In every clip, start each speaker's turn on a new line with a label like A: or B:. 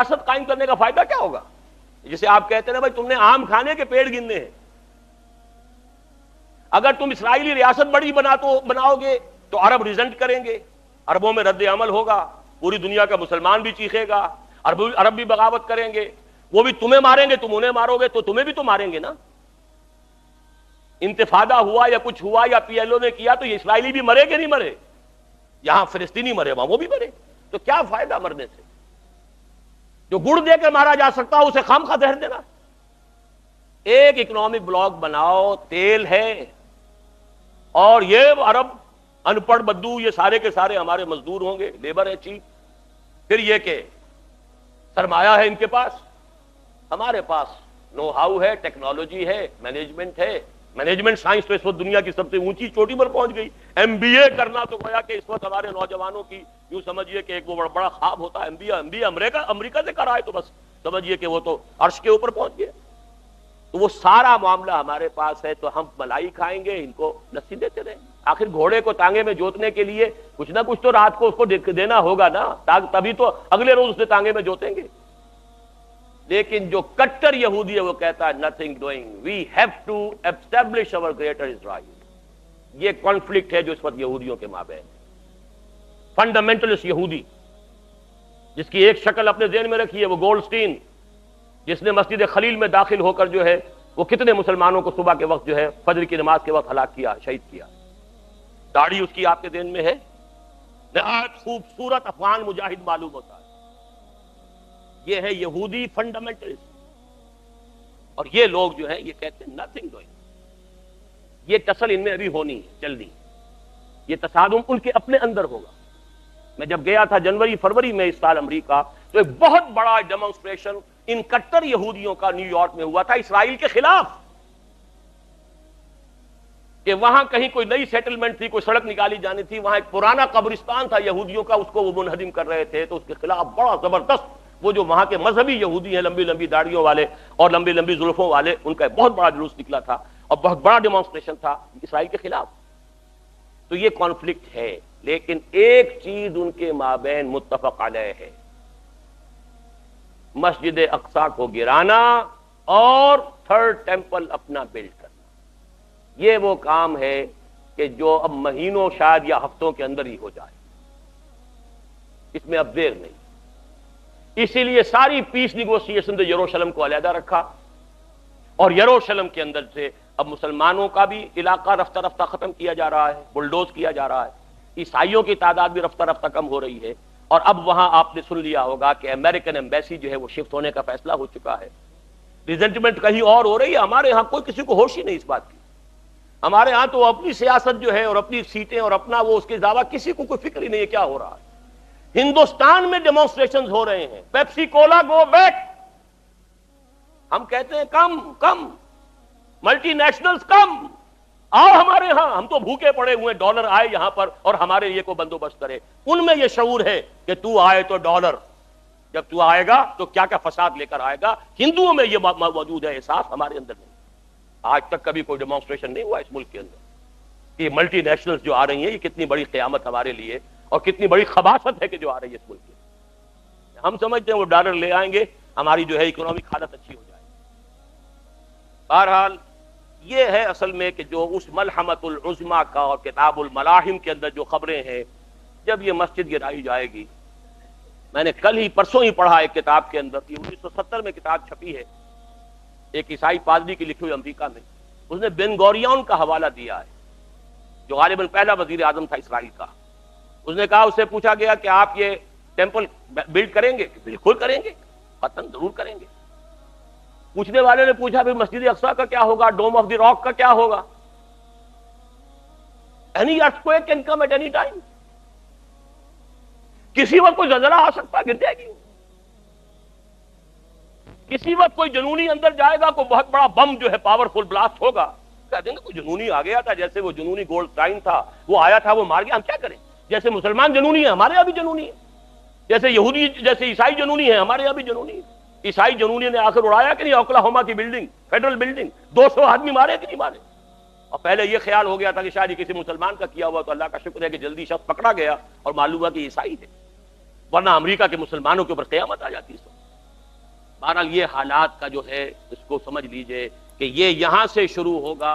A: ریاست قائم کرنے کا فائدہ کیا ہوگا؟ جسے آپ کہتے ہیں بھائی تم نے آم کھانے کے پیڑ گننے ہیں. اگر تم اسرائیلی ریاست بڑی بناؤ گے تو عرب ریزنٹ کریں گے، عربوں میں رد عمل ہوگا، پوری دنیا کا مسلمان بھی چیخے گا، عرب بھی بغاوت کریں گے، وہ بھی تمہیں ماریں گے، تم انہیں مارو گے تو تمہیں بھی تو ماریں گے نا. انتفاضہ ہوا یا کچھ ہوا یا پی ایل او نے کیا تو یہ اسرائیلی بھی مرے کہ نہیں مرے؟ یہاں فلسطینی مرے وہاں وہ بھی مرے، تو کیا فائدہ مرنے سے؟ جو گڑ دے کے مارا جا سکتا اسے خام خواہ زہر دینا. ایک اکنامک بلاک بناؤ، تیل ہے، اور یہ عرب ان پڑھ بدو یہ سارے کے سارے ہمارے مزدور ہوں گے، لیبر ہے چیپ. پھر یہ کہ سرمایہ ہے ان کے پاس، ہمارے پاس نو ہاؤ ہے، ٹیکنالوجی ہے، مینجمنٹ ہے. مینجمنٹ سائنس تو اس وقت دنیا کی سب سے اونچی چوٹی پر پہنچ گئی. ایم بی اے کرنا تو گویا کہ اس وقت ہمارے نوجوانوں کی یوں سمجھیے کہ ایک وہ بڑا خواب ہوتا ہے. ایم بی اے امریکہ سے کرا ہے تو بس سمجھیے کہ وہ تو عرش کے اوپر پہنچ گئے. تو وہ سارا معاملہ ہمارے پاس ہے، تو ہم ملائی کھائیں گے، ان کو لسی دیتے رہیں. آخر گھوڑے کو تانگے میں جوتنے کے لیے کچھ نہ کچھ تو رات کو اس کو دینا ہوگا نا، تبھی تو اگلے روز اسے تانگے میں جوتیں گے. لیکن جو کٹر یہودی ہے وہ کہتا ہے nothing doing, we have to establish our greater Israel. یہ کانفلکٹ ہے جو اس وقت یہودیوں کے مابین. فنڈامنٹلسٹ یہودی جس کی ایک شکل اپنے ذہن میں رکھی ہے وہ گولڈسٹین، جس نے مسجد خلیل میں داخل ہو کر جو ہے وہ کتنے مسلمانوں کو صبح کے وقت جو ہے فجر کی نماز کے وقت ہلاک کیا، شہید کیا. داڑھی اس کی آپ کے ذہن میں ہے. نہایت خوبصورت افغان مجاہد معلوم ہوتا ہے. یہ ہے یہودی فنڈامنٹلسٹ. اور یہ لوگ جو ہیں یہ کہتے ہیں نتھنگ ڈوئنگ. یہ ٹسل ان میں ابھی ہونی ہے، جلدی. یہ تصادم ان کے اپنے اندر ہوگا. میں جب گیا تھا جنوری فروری میں اس سال امریکہ، تو ایک بہت بڑا ڈیمونسٹریشن ان کٹر یہودیوں کا نیو یارک میں ہوا تھا اسرائیل کے خلاف، کہ وہاں کہیں کوئی نئی سیٹلمنٹ تھی، کوئی سڑک نکالی جانی تھی، وہاں ایک پرانا قبرستان تھا یہودیوں کا، اس کو وہ منہدم کر رہے تھے. تو اس کے خلاف بڑا زبردست وہ جو وہاں کے مذہبی یہودی ہیں، لمبی لمبی داڑھیوں والے اور لمبی لمبی زلفوں والے، ان کا بہت بڑا جلوس نکلا تھا اور بہت بڑا ڈیمانسٹریشن تھا اسرائیل کے خلاف. تو یہ کانفلکٹ ہے، لیکن ایک چیز ان کے مابین متفق علیہ ہے، مسجد اقصی کو گرانا اور تھرڈ ٹیمپل اپنا بلڈ کرنا. یہ وہ کام ہے کہ جو اب مہینوں شاید یا ہفتوں کے اندر ہی ہو جائے، اس میں اب دیر نہیں. اسی لیے ساری پیس نیگوسیشن نے یروشلم کو علیحدہ رکھا، اور یروشلم کے اندر سے اب مسلمانوں کا بھی علاقہ رفتہ رفتہ ختم کیا جا رہا ہے، بلڈوز کیا جا رہا ہے. عیسائیوں کی تعداد بھی رفتہ رفتہ کم ہو رہی ہے. اور اب وہاں آپ نے سن لیا ہوگا کہ امریکن ایمبیسی جو ہے وہ شفٹ ہونے کا فیصلہ ہو چکا ہے. ریزنٹمنٹ کہیں اور ہو رہی ہے. ہمارے ہاں کوئی کسی کو ہوش ہی نہیں اس بات کی. ہمارے ہاں تو اپنی سیاست جو ہے اور اپنی سیٹیں اور اپنا وہ اس کے علاوہ کسی کو کوئی فکر ہی نہیں ہے کیا ہو رہا ہے. ہندوستان میں ڈیمونسٹریشن ہو رہے ہیں، پیپسی کولا گو بیک. ہم کہتے ہیں کم کم، ملٹی نیشنلز کم، آؤ ہمارے ہاں، ہم تو بھوکے پڑے ہوئے، ڈالر آئے یہاں پر اور ہمارے لیے کو بندوبست کرے. ان میں یہ شعور ہے کہ تو آئے تو ڈالر، جب تو آئے گا تو کیا کیا فساد لے کر آئے گا. ہندوؤں میں یہ موجود ہے احساس، ہمارے اندر نہیں. آج تک کبھی کوئی ڈیمونسٹریشن نہیں ہوا اس ملک کے اندر. یہ ملٹی نیشنلز جو آ رہی ہیں، یہ کتنی بڑی قیامت ہمارے لیے اور کتنی بڑی خباثت ہے کہ جو آ رہی ہے اس ملک کے. ہم سمجھتے ہیں وہ ڈالر لے آئیں گے، ہماری جو ہے اکنامک حالت اچھی ہو جائے. بہرحال یہ ہے اصل میں کہ جو اس ملحمۃ العظمیٰ کا اور کتاب الملاحم کے اندر جو خبریں ہیں، جب یہ مسجد گرائی جائے گی. میں نے کل ہی پرسوں ہی پڑھا ایک کتاب کے اندر، 1970 میں کتاب چھپی ہے ایک عیسائی پادری کی لکھی ہوئی امریکہ میں. اس نے بن گوریون کا حوالہ دیا ہے جو غالباً پہلا وزیر اعظم تھا اسرائیل کا. اس نے کہا، اس سے پوچھا گیا کہ آپ یہ ٹیمپل بلڈ کریں گے؟ بالکل کریں گے، قطعاً ضرور کریں گے. پوچھنے والے نے پوچھا پھر مسجد اقصیٰ کا کیا ہوگا، ڈوم آف دی راک کا کیا ہوگا؟ Any earthquake can come at any time. کسی وقت کوئی زلزلہ آ سکتا ہے، گر جائے گی. کسی وقت کوئی جنونی اندر جائے گا، کوئی بہت بڑا بم جو ہے پاورفل بلاسٹ ہوگا، کہتے ہیں کوئی جنونی آ گیا تھا، جیسے وہ جنونی گولڈ ٹائم تھا، وہ آیا تھا، وہ مار گیا، ہم کیا کریں؟ جیسے مسلمان جنونی ہیں، ہمارے یہاں بھی جنونی ہے. جیسے یہودی، جیسے عیسائی جنونی ہیں، ہمارے یہاں بھی جنونی ہے. عیسائی جنونی نے آخر اڑایا کہ نہیں اوکلاہوما کی بلڈنگ، فیڈرل بلڈنگ، 200 آدمی مارے کہ نہیں مارے؟ اور پہلے یہ خیال ہو گیا تھا کہ شاید کسی مسلمان کا کیا ہوا، تو اللہ کا شکر ہے کہ جلدی شخص پکڑا گیا اور معلوم ہوا کہ عیسائی ہے، ورنہ امریکہ کے مسلمانوں کے اوپر قیامت آ جاتی ہے. بہرحال یہ حالات کا جو ہے اس کو سمجھ لیجئے کہ یہ یہاں سے شروع ہوگا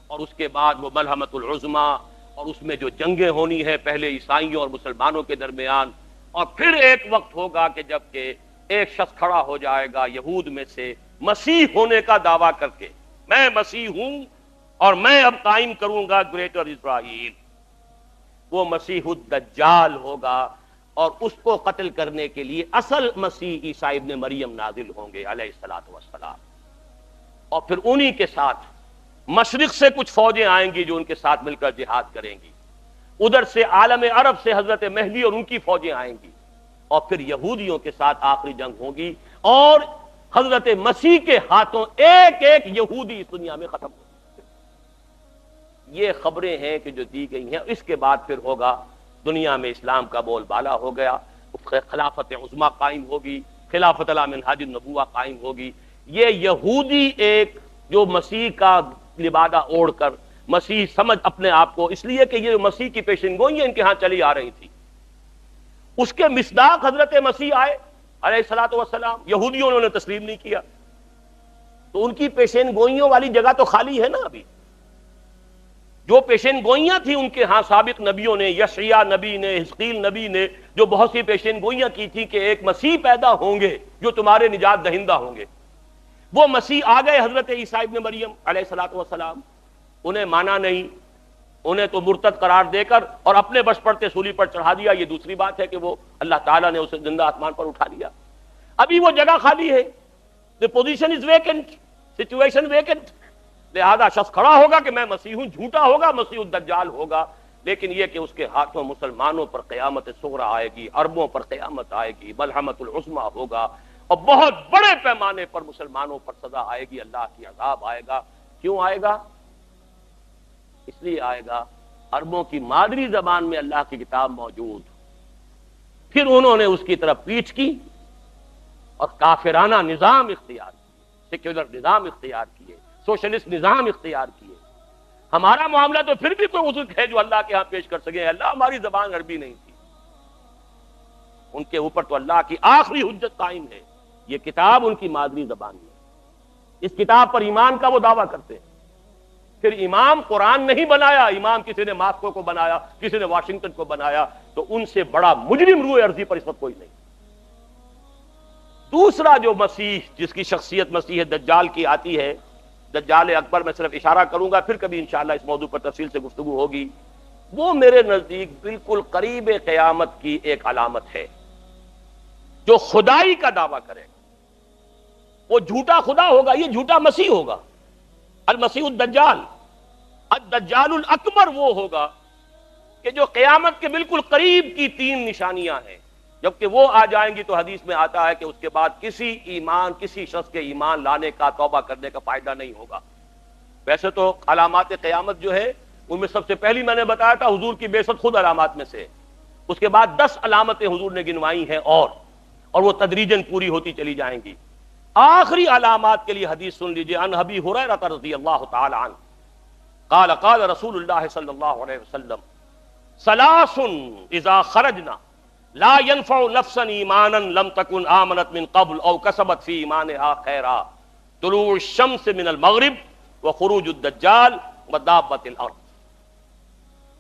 A: اور اس کے بعد وہ ملحمۃ العظمیٰ اور اس میں جو جنگیں ہونی ہے پہلے عیسائیوں اور مسلمانوں کے درمیان، اور پھر ایک وقت ہوگا کہ جب کہ ایک شخص کھڑا ہو جائے گا یہود میں سے مسیح ہونے کا دعویٰ کر کے، میں مسیح ہوں اور میں اب قائم کروں گا گریٹر اسرائیل۔ وہ مسیح الدجال ہوگا اور اس کو قتل کرنے کے لیے اصل مسیح عیسیٰ ابن مریم نازل ہوں گے علیہ الصلوۃ والسلام، اور پھر انہی کے ساتھ مشرق سے کچھ فوجیں آئیں گی جو ان کے ساتھ مل کر جہاد کریں گی، ادھر سے عالم عرب سے حضرت مہدی اور ان کی فوجیں آئیں گی، اور پھر یہودیوں کے ساتھ آخری جنگ ہوگی، اور حضرت مسیح کے ہاتھوں ایک ایک یہودی اس دنیا میں ختم ہوگا۔ یہ خبریں ہیں کہ جو دی گئی ہیں۔ اس کے بعد پھر ہوگا دنیا میں اسلام کا بول بالا ہو گیا، خلافت عظمیٰ قائم ہوگی، خلافت علی منہاج النبوہ قائم ہوگی۔ یہ یہودی ایک جو مسیح کا لبادہ اوڑھ کر مسیح سمجھ اپنے آپ کو، اس لیے کہ یہ مسیح کی پیشن گوئیاں ان کے ہاں چلی آ رہی تھی، اس کے مصداق حضرت مسیح آئے علیہ الصلوۃ والسلام، یہودیوں نے انہیں تسلیم نہیں کیا، تو ان کی پیشین گوئیوں والی جگہ تو خالی ہے نا ابھی۔ جو پیشین گوئیاں تھیں ان کے ہاں سابق نبیوں نے، یشعیاء نبی نے، حزقیل نبی نے جو بہت سی پیشین گوئیاں کی تھی کہ ایک مسیح پیدا ہوں گے جو تمہارے نجات دہندہ ہوں گے، وہ مسیح آ گئے حضرت عیسیٰ ابن مریم علیہ الصلوۃ والسلام، انہیں مانا نہیں، انہیں تو مرتد قرار دے کر اور اپنے بش پڑتے سولی پر چڑھا دیا۔ یہ دوسری بات ہے کہ وہ اللہ تعالیٰ نے اسے زندہ آسمان پر اٹھا لیا، ابھی وہ جگہ خالی ہے، the position is vacant, situation vacant، لہذا شخص کھڑا ہوگا کہ میں مسیح ہوں، جھوٹا ہوگا، مسیح الدجال ہوگا، لیکن یہ کہ اس کے ہاتھوں مسلمانوں پر قیامت صغریٰ آئے گی، عربوں پر قیامت آئے گی، ملحمۃ العظمیٰ ہوگا، اور بہت بڑے پیمانے پر مسلمانوں پر سزا آئے گی، اللہ کی عذاب آئے گا۔ کیوں آئے گا؟ اس لیے آئے گا عربوں کی مادری زبان میں اللہ کی کتاب موجود، پھر انہوں نے اس کی طرف پیٹھ کی اور کافرانہ نظام اختیار کیے، سیکولر نظام اختیار کیے، سوشلسٹ نظام اختیار کیے۔ ہمارا معاملہ تو پھر بھی کوئی عذر ہے جو اللہ کے ہاں پیش کر سکے، اللہ ہماری زبان عربی نہیں تھی، ان کے اوپر تو اللہ کی آخری حجت قائم ہے، یہ کتاب ان کی مادری زبان میں، اس کتاب پر ایمان کا وہ دعویٰ کرتے ہیں۔ پھر امام قرآن نہیں بنایا، امام کسی نے ماسکو کو بنایا، کسی نے واشنگٹن کو بنایا، تو ان سے بڑا مجرم روئے ارضی پر اس وقت کوئی نہیں۔ دوسرا جو مسیح جس کی شخصیت مسیح دجال کی آتی ہے، دجال اکبر، میں صرف اشارہ کروں گا، پھر کبھی انشاءاللہ اس موضوع پر تفصیل سے گفتگو ہوگی، وہ میرے نزدیک بالکل قریب قیامت کی ایک علامت ہے، جو خدائی کا دعویٰ کرے گا، وہ جھوٹا خدا ہوگا، یہ جھوٹا مسیح ہوگا، المسیح الدجال۔ الدجال الاکبر وہ ہوگا کہ جو قیامت کے بالکل قریب کی تین نشانیاں ہیں، جبکہ وہ آ جائیں گی تو حدیث میں آتا ہے کہ اس کے بعد کسی شخص کے ایمان لانے کا، توبہ کرنے کا فائدہ نہیں ہوگا۔ ویسے تو علامات قیامت جو ہے ان میں سب سے پہلی میں نے بتایا تھا حضور کی بعثت خود علامات میں سے، اس کے بعد 10 علامتیں حضور نے گنوائی ہیں، اور وہ تدریجاً پوری ہوتی چلی جائیں گی۔ آخری علامات کے لیے حدیث سن لیجئے، عن ابی ہریرہ رضی اللہ تعالی عنہ قال قال رسول اللہ صلی اللہ علیہ وسلم ثلاث اذا خرجنا لا ينفع نفسا ایمانا لم تكن آمنت من قبل او کسبت فی ایمانها خیرا، طلوع الشمس من المغرب وخروج الدجال ودابۃ الارض۔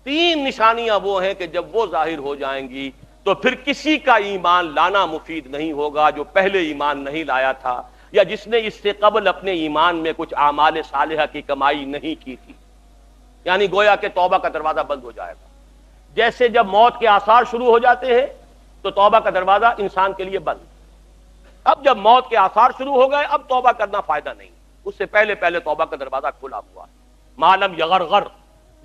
A: تین نشانیاں وہ ہیں کہ جب وہ ظاہر ہو جائیں گی تو پھر کسی کا ایمان لانا مفید نہیں ہوگا جو پہلے ایمان نہیں لایا تھا، یا جس نے اس سے قبل اپنے ایمان میں کچھ اعمال صالحہ کی کمائی نہیں کی تھی، یعنی گویا کہ توبہ کا دروازہ بند ہو جائے گا۔ جیسے جب موت کے آثار شروع ہو جاتے ہیں تو توبہ کا دروازہ انسان کے لیے بند، اب جب موت کے آثار شروع ہو گئے اب توبہ کرنا فائدہ نہیں، اس سے پہلے پہلے توبہ کا دروازہ کھلا ہوا ہے، معلم یغرغر،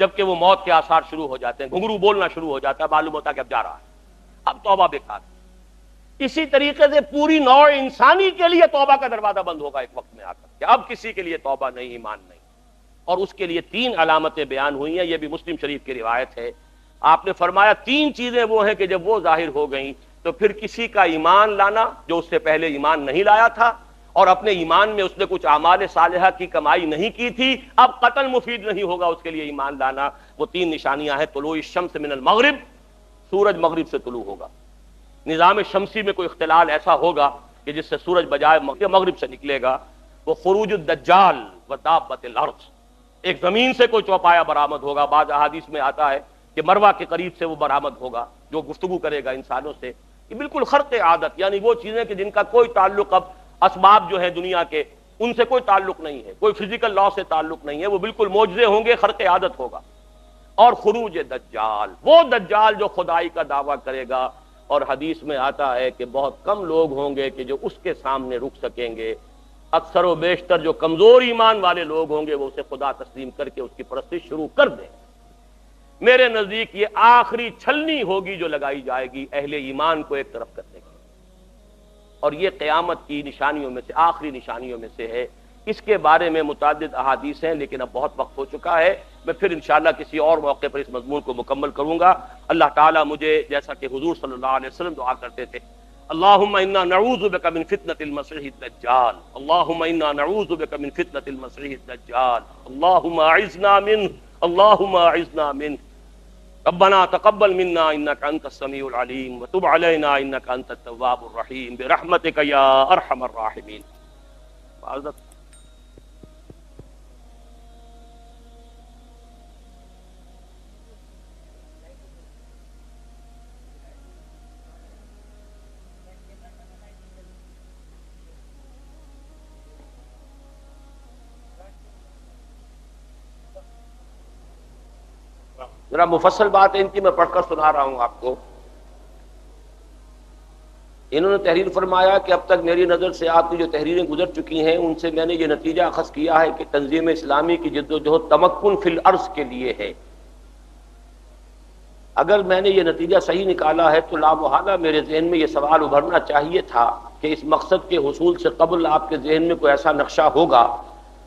A: جبکہ وہ موت کے آثار شروع ہو جاتے ہیں، گھنگرو بولنا شروع ہو جاتا ہے، معلوم ہوتا ہے کہ اب جا رہا ہے، اب توبہ بیکار۔ اسی طریقے سے پوری نوع انسانی کے لیے توبہ کا دروازہ بند ہوگا ایک وقت میں آ کر کہ اب کسی کے لیے توبہ نہیں، ایمان نہیں، اور اس کے لیے تین علامتیں بیان ہوئی ہیں، یہ بھی مسلم شریف کی روایت ہے۔ آپ نے فرمایا تین چیزیں وہ ہیں کہ جب وہ ظاہر ہو گئیں تو پھر کسی کا ایمان لانا جو اس سے پہلے ایمان نہیں لایا تھا، اور اپنے ایمان میں اس نے کچھ اعمال صالحہ کی کمائی نہیں کی تھی، اب قتل مفید نہیں ہوگا اس کے لیے ایمان لانا۔ وہ تین نشانیاں ہیں، طلوع الشمس من المغرب، سورج مغرب سے طلوع ہوگا، نظام شمسی میں کوئی اختلال ایسا ہوگا کہ جس سے سورج بجائے مغرب سے نکلے گا، وہ خروج الدجال و دابۃ الارض، ایک زمین سے کوئی چوپایا برآمد ہوگا. بعض احادیث میں آتا ہے کہ مروہ کے قریب سے وہ برآمد ہوگا جو گفتگو کرے گا انسانوں سے. یہ بالکل خرق عادت، یعنی وہ چیزیں کہ جن کا کوئی تعلق اب اسباب جو ہیں دنیا کے ان سے کوئی تعلق نہیں ہے، کوئی فزیکل لا سے تعلق نہیں ہے، وہ بالکل معجزے ہوں گے، خرق عادت ہوگا. اور خروج دجال، وہ دجال جو خدائی کا دعویٰ کرے گا، اور حدیث میں آتا ہے کہ بہت کم لوگ ہوں گے کہ جو اس کے سامنے رک سکیں گے. اکثر و بیشتر جو کمزور ایمان والے لوگ ہوں گے وہ اسے خدا تسلیم کر کے اس کی پرستش شروع کر دیں. میرے نزدیک یہ آخری چھلنی ہوگی جو لگائی جائے گی اہل ایمان کو ایک طرف کرنے کی، اور یہ قیامت کی نشانیوں میں سے آخری نشانیوں میں سے ہے. اس کے بارے میں متعدد احادیث ہیں، لیکن اب بہت وقت ہو چکا ہے. میں پھر انشاءاللہ کسی اور موقع پر اس مضمون کو مکمل کروں گا. اللہ تعالیٰ مجھے، جیسا کہ حضور صلی اللہ علیہ وسلم دعا کرتے تھے، اللہم انا نعوذ بک من فتنة المسیح الدجال، اللہم انا نعوذ بک من فتنة المسیح الدجال، اللہم اعذنا منہ، اللہم اعذنا منہ. ربنا تقبل منا انك انت السميع العليم وتب علينا انك انت التواب الرحيم برحمتك يا ارحم الراحمين. ذرا مفصل بات ہے ان کی، میں پڑھ کر سنا رہا ہوں آپ کو. انہوں نے تحریر فرمایا کہ اب تک میری نظر سے آپ کی جو تحریریں گزر چکی ہیں ان سے میں نے یہ نتیجہ اخذ کیا ہے کہ تنظیم اسلامی کی جد و جہد تمکن فی الارض کے لیے ہے. اگر میں نے یہ نتیجہ صحیح نکالا ہے تو لامحالہ میرے ذہن میں یہ سوال ابھرنا چاہیے تھا کہ اس مقصد کے حصول سے قبل آپ کے ذہن میں کوئی ایسا نقشہ ہوگا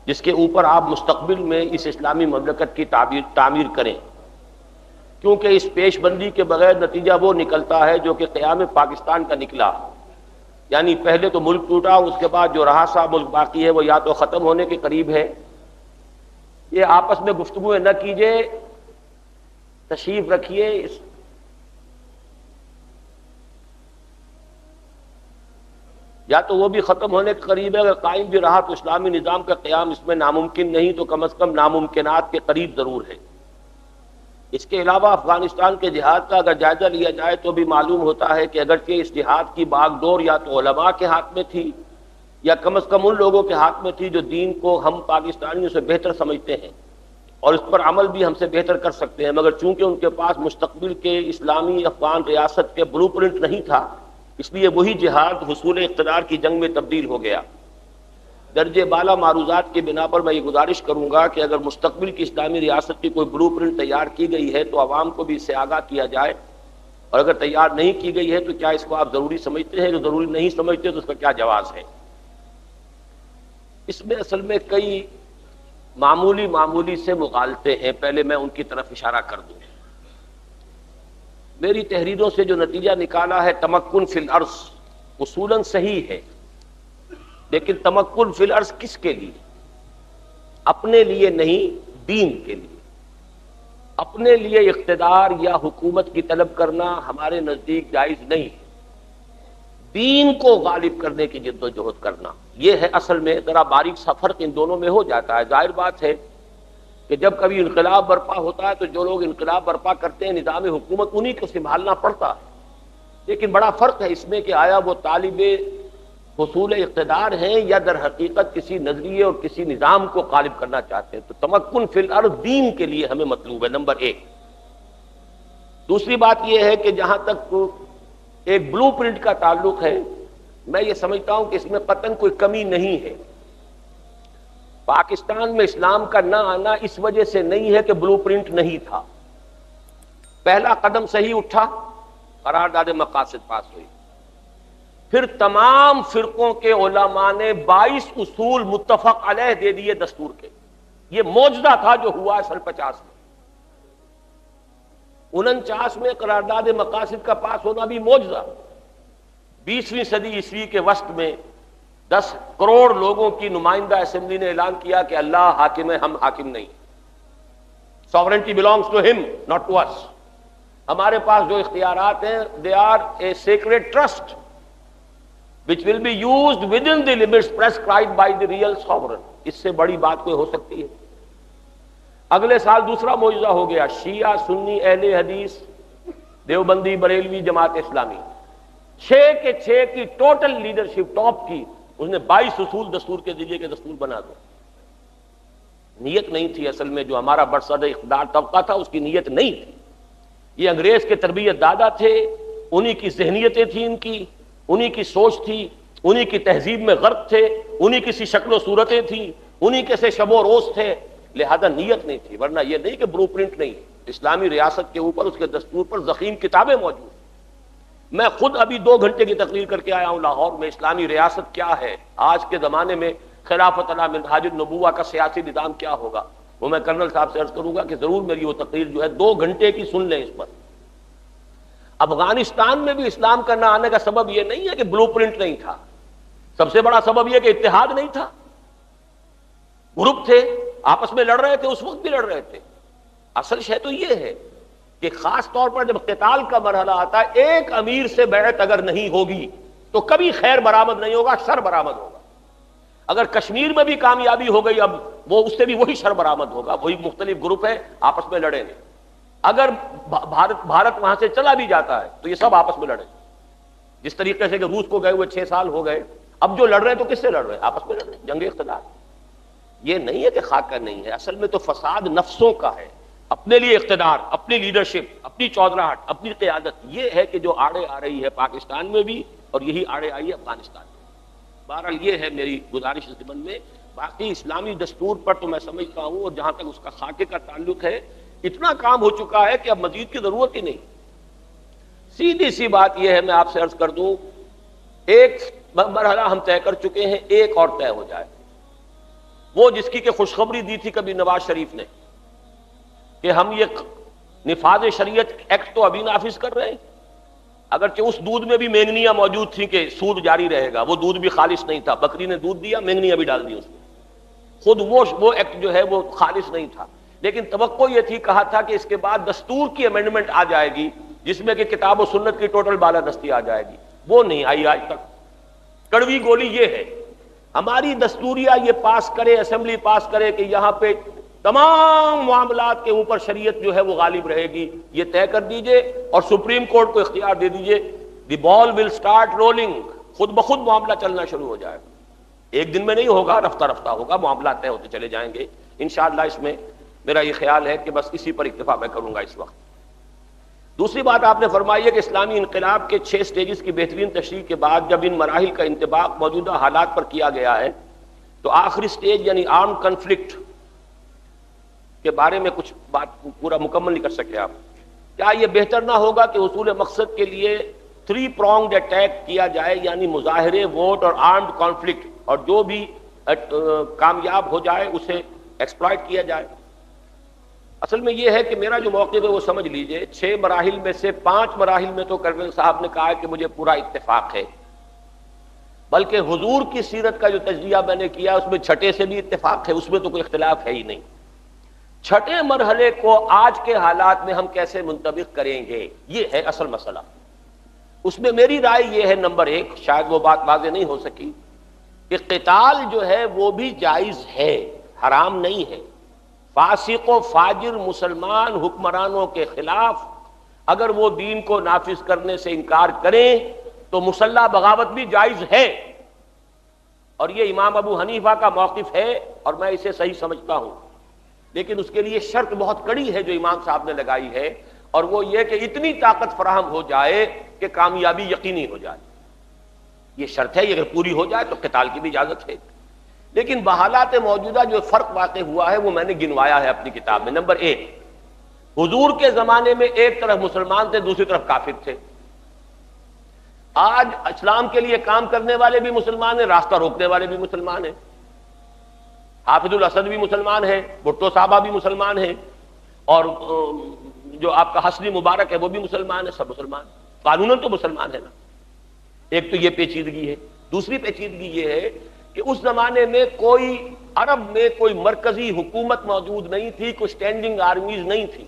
A: جس کے اوپر آپ مستقبل میں اس اسلامی مملکت کی تعمیر کریں، کیونکہ اس پیش بندی کے بغیر نتیجہ وہ نکلتا ہے جو کہ قیام پاکستان کا نکلا. یعنی پہلے تو ملک ٹوٹا، اس کے بعد جو رہا سا ملک باقی ہے وہ یا تو ختم ہونے کے قریب ہے. یہ آپس میں گفتگو نہ کیجیے، تشریف رکھیے. یا تو وہ بھی ختم ہونے کے قریب ہے، اگر قائم بھی رہا تو اسلامی نظام کا قیام اس میں ناممکن نہیں تو کم از کم ناممکنات کے قریب ضرور ہے. اس کے علاوہ افغانستان کے جہاد کا اگر جائزہ لیا جائے تو بھی معلوم ہوتا ہے کہ اگرچہ اس جہاد کی باغ ڈور یا تو علماء کے ہاتھ میں تھی یا کم از کم ان لوگوں کے ہاتھ میں تھی جو دین کو ہم پاکستانیوں سے بہتر سمجھتے ہیں اور اس پر عمل بھی ہم سے بہتر کر سکتے ہیں، مگر چونکہ ان کے پاس مستقبل کے اسلامی افغان ریاست کے بلو پرنٹ نہیں تھا، اس لیے وہی جہاد حصول اقتدار کی جنگ میں تبدیل ہو گیا. درجے بالا معروضات کی بنا پر میں یہ گزارش کروں گا کہ اگر مستقبل کی اسلامی ریاست کی کوئی بلو پرنٹ تیار کی گئی ہے تو عوام کو بھی اس سے آگاہ کیا جائے، اور اگر تیار نہیں کی گئی ہے تو کیا اس کو آپ ضروری سمجھتے ہیں؟ جو ضروری نہیں سمجھتے تو اس کا کیا جواز ہے؟ اس میں اصل میں کئی معمولی سے مغالطے ہیں، پہلے میں ان کی طرف اشارہ کر دوں. میری تحریروں سے جو نتیجہ نکالا ہے تمکن فی الارض اصولاً صحیح ہے، لیکن تمکن فی الارض کس کے لیے؟ اپنے لیے نہیں، دین کے لیے. اپنے لیے اقتدار یا حکومت کی طلب کرنا ہمارے نزدیک جائز نہیں ہے. دین کو غالب کرنے کی جد و جہد کرنا یہ ہے اصل میں. ذرا باریک سا فرق ان دونوں میں ہو جاتا ہے. ظاہر بات ہے کہ جب کبھی انقلاب برپا ہوتا ہے تو جو لوگ انقلاب برپا کرتے ہیں نظام حکومت انہی کو سنبھالنا پڑتا ہے، لیکن بڑا فرق ہے اس میں کہ آیا وہ طالب حصول اقتدار ہیں یا در حقیقت کسی نظریے اور کسی نظام کو غالب کرنا چاہتے ہیں. تو تمکن فی الارض دین کے لیے ہمیں مطلوب ہے، نمبر ایک. دوسری بات یہ ہے کہ جہاں تک ایک بلو پرنٹ کا تعلق ہے، میں یہ سمجھتا ہوں کہ اس میں قطعاً کوئی کمی نہیں ہے. پاکستان میں اسلام کا نہ آنا اس وجہ سے نہیں ہے کہ بلو پرنٹ نہیں تھا. پہلا قدم صحیح اٹھا، قرارداد مقاصد پاس ہوئی، پھر تمام فرقوں کے علماء نے 22 اصول متفق علیہ دے دیے دستور کے. یہ معجزہ تھا جو ہوا ہے سن 50 میں. 49 میں قرارداد مقاصد کا پاس ہونا بھی معجزہ. 20ویں صدی عیسوی کے وسط میں 10 کروڑ لوگوں کی نمائندہ اسمبلی نے اعلان کیا کہ اللہ حاکم ہے، ہم حاکم نہیں. sovereignty belongs to him, not to us. ہمارے پاس جو اختیارات ہیں they are a sacred trust. which will be used within the limits prescribed by the real sovereign. اس سے بڑی بات کوئی ہو سکتی ہے؟ اگلے سال دوسرا معجزہ ہو گیا، شیعہ سنی اہل حدیث دیوبندی بریلوی جماعت اسلامی 6 کے 6 کی ٹوٹل لیڈرشپ ٹاپ کی، اس نے 22 اصول دستور کے ذریعے کے دستور بنا دو۔ نیت نہیں تھی اصل میں، جو ہمارا برصدر اقتدار طبقہ تھا اس کی نیت نہیں تھی، یہ انگریز کے تربیت دادا تھے، انہی کی ذہنیتیں تھیں، ان کی انہی کی سوچ تھی، انہی کی تہذیب میں غرق تھے، انہی کی سی شکل و صورتیں تھیں، انہی کے سے شب و روز تھے، لہذا نیت نہیں تھی۔ ورنہ یہ نہیں کہ بلو پرنٹ نہیں، اسلامی ریاست کے اوپر اس کے دستور پر ضخیم کتابیں موجود ہیں۔ میں خود ابھی 2 گھنٹے کی تقریر کر کے آیا ہوں لاہور میں، اسلامی ریاست کیا ہے آج کے زمانے میں، خلافت علی منہاج النبوہ کا سیاسی نظام کیا ہوگا، وہ میں کرنل صاحب سے عرض کروں گا کہ ضرور میری وہ تقریر جو ہے 2 گھنٹے کی سن لیں اس پر۔ افغانستان میں بھی اسلام کا نہ آنے کا سبب یہ نہیں ہے کہ بلو پرنٹ نہیں تھا، سب سے بڑا سبب یہ کہ اتحاد نہیں تھا، گروپ تھے آپس میں لڑ رہے تھے، اس وقت بھی لڑ رہے تھے۔ اصل شے تو یہ ہے کہ خاص طور پر جب قتال کا مرحلہ آتا ہے، ایک امیر سے بیعت اگر نہیں ہوگی تو کبھی خیر برآمد نہیں ہوگا، شر برآمد ہوگا۔ اگر کشمیر میں بھی کامیابی ہو گئی، اب وہ اس سے بھی وہی شر برآمد ہوگا، وہی مختلف گروپ ہے آپس میں لڑیں گے۔ اگر بھارت وہاں سے چلا بھی جاتا ہے تو یہ سب آپس میں لڑیں، جس طریقے سے کہ روس کو گئے ہوئے 6 سال ہو گئے، اب جو لڑ رہے ہیں تو کس سے لڑ رہے ہیں؟ آپس میں لڑ رہے ہیں، جنگ اقتدار۔ یہ نہیں ہے کہ خاکہ نہیں ہے، اصل میں تو فساد نفسوں کا ہے، اپنے لیے اقتدار، اپنی لیڈرشپ، اپنی چودراہٹ، اپنی قیادت، یہ ہے کہ جو آڑے آ رہی ہے پاکستان میں بھی، اور یہی آڑے آئی ہے افغانستان میں۔ بہرحال یہ ہے میری گزارش اس ضمن میں۔ باقی اسلامی دستور پر تو میں سمجھتا ہوں، اور جہاں تک اس کا خاکے کا تعلق ہے، اتنا کام ہو چکا ہے کہ اب مزید کی ضرورت ہی نہیں۔ سیدھی سی بات یہ ہے، میں آپ سے عرض کر دوں، ایک مرحلہ ہم طے کر چکے ہیں، ایک اور طے ہو جائے، وہ جس کی کہ خوشخبری دی تھی کبھی نواز شریف نے کہ ہم یہ نفاذ شریعت ایکٹ تو ابھی نافذ کر رہے ہیں، اگرچہ اس دودھ میں بھی مینگنیاں موجود تھیں کہ سود جاری رہے گا، وہ دودھ بھی خالص نہیں تھا، بکری نے دودھ دیا، مینگنیاں بھی ڈال دی اس میں، خود وہ ایکٹ جو ہے وہ خالص نہیں تھا، لیکن توقع یہ تھی، کہا تھا کہ اس کے بعد دستور کی امینڈمنٹ آ جائے گی جس میں کہ کتاب و سنت کی ٹوٹل بالادستی آ جائے گی، وہ نہیں آئی آج تک۔ کڑوی گولی یہ ہے، ہماری دستوریہ یہ پاس کرے، اسمبلی پاس کرے کہ یہاں پہ تمام معاملات کے اوپر شریعت جو ہے وہ غالب رہے گی، یہ طے کر دیجئے اور سپریم کورٹ کو اختیار دے دیجئے، دی بال ول سٹارٹ رولنگ، خود بخود معاملہ چلنا شروع ہو جائے گا۔ ایک دن میں نہیں ہوگا، رفتہ رفتہ ہوگا، معاملات طے ہوتے چلے جائیں گے انشاءاللہ۔ اس میں میرا یہ خیال ہے کہ بس اسی پر اکتفا میں کروں گا اس وقت۔ دوسری بات آپ نے فرمائی ہے کہ اسلامی انقلاب کے 6 سٹیجز کی بہترین تشریح کے بعد جب ان مراحل کا انطباق موجودہ حالات پر کیا گیا ہے تو آخری سٹیج یعنی آرم کنفلکٹ کے بارے میں کچھ بات پورا مکمل نہیں کر سکے آپ۔ کیا یہ بہتر نہ ہوگا کہ حصول مقصد کے لیے 3 pronged اٹیک کیا جائے، یعنی مظاہرے، ووٹ اور آرمڈ کانفلکٹ، اور جو بھی کامیاب ہو جائے اسے ایکسپلائٹ کیا جائے؟ اصل میں یہ ہے کہ میرا جو موقف ہے وہ سمجھ لیجئے، 6 مراحل میں سے 5 مراحل میں تو کرنل صاحب نے کہا ہے کہ مجھے پورا اتفاق ہے، بلکہ حضور کی سیرت کا جو تجزیہ میں نے کیا اس میں 6 سے بھی اتفاق ہے، اس میں تو کوئی اختلاف ہے ہی نہیں۔ 6 مرحلے کو آج کے حالات میں ہم کیسے منطبق کریں گے، یہ ہے اصل مسئلہ۔ اس میں میری رائے یہ ہے، نمبر 1، شاید وہ بات واضح نہیں ہو سکی، کہ قتال جو ہے وہ بھی جائز ہے، حرام نہیں ہے۔ فاسق و فاجر مسلمان حکمرانوں کے خلاف اگر وہ دین کو نافذ کرنے سے انکار کریں تو مسلح بغاوت بھی جائز ہے، اور یہ امام ابو حنیفہ کا موقف ہے اور میں اسے صحیح سمجھتا ہوں، لیکن اس کے لیے شرط بہت کڑی ہے جو امام صاحب نے لگائی ہے، اور وہ یہ کہ اتنی طاقت فراہم ہو جائے کہ کامیابی یقینی ہو جائے۔ یہ شرط ہے، یہ اگر پوری ہو جائے تو قتال کی بھی اجازت ہے۔ لیکن بحالات موجودہ جو فرق واقع ہوا ہے وہ میں نے گنوایا ہے اپنی کتاب میں۔ نمبر 1، حضور کے زمانے میں ایک طرف مسلمان تھے، دوسری طرف کافر تھے۔ آج اسلام کے لیے کام کرنے والے بھی مسلمان ہیں، راستہ روکنے والے بھی مسلمان ہیں۔ حافظ الاسد بھی مسلمان ہیں، بھٹو صاحبہ بھی مسلمان ہیں، اور جو آپ کا حسنی مبارک ہے وہ بھی مسلمان ہے، سب مسلمان قانوناً تو مسلمان ہے نا۔ ایک تو یہ پیچیدگی ہے۔ دوسری پیچیدگی یہ ہے کہ اس زمانے میں کوئی عرب میں کوئی مرکزی حکومت موجود نہیں تھی، کوئی سٹینڈنگ آرمیز نہیں تھی،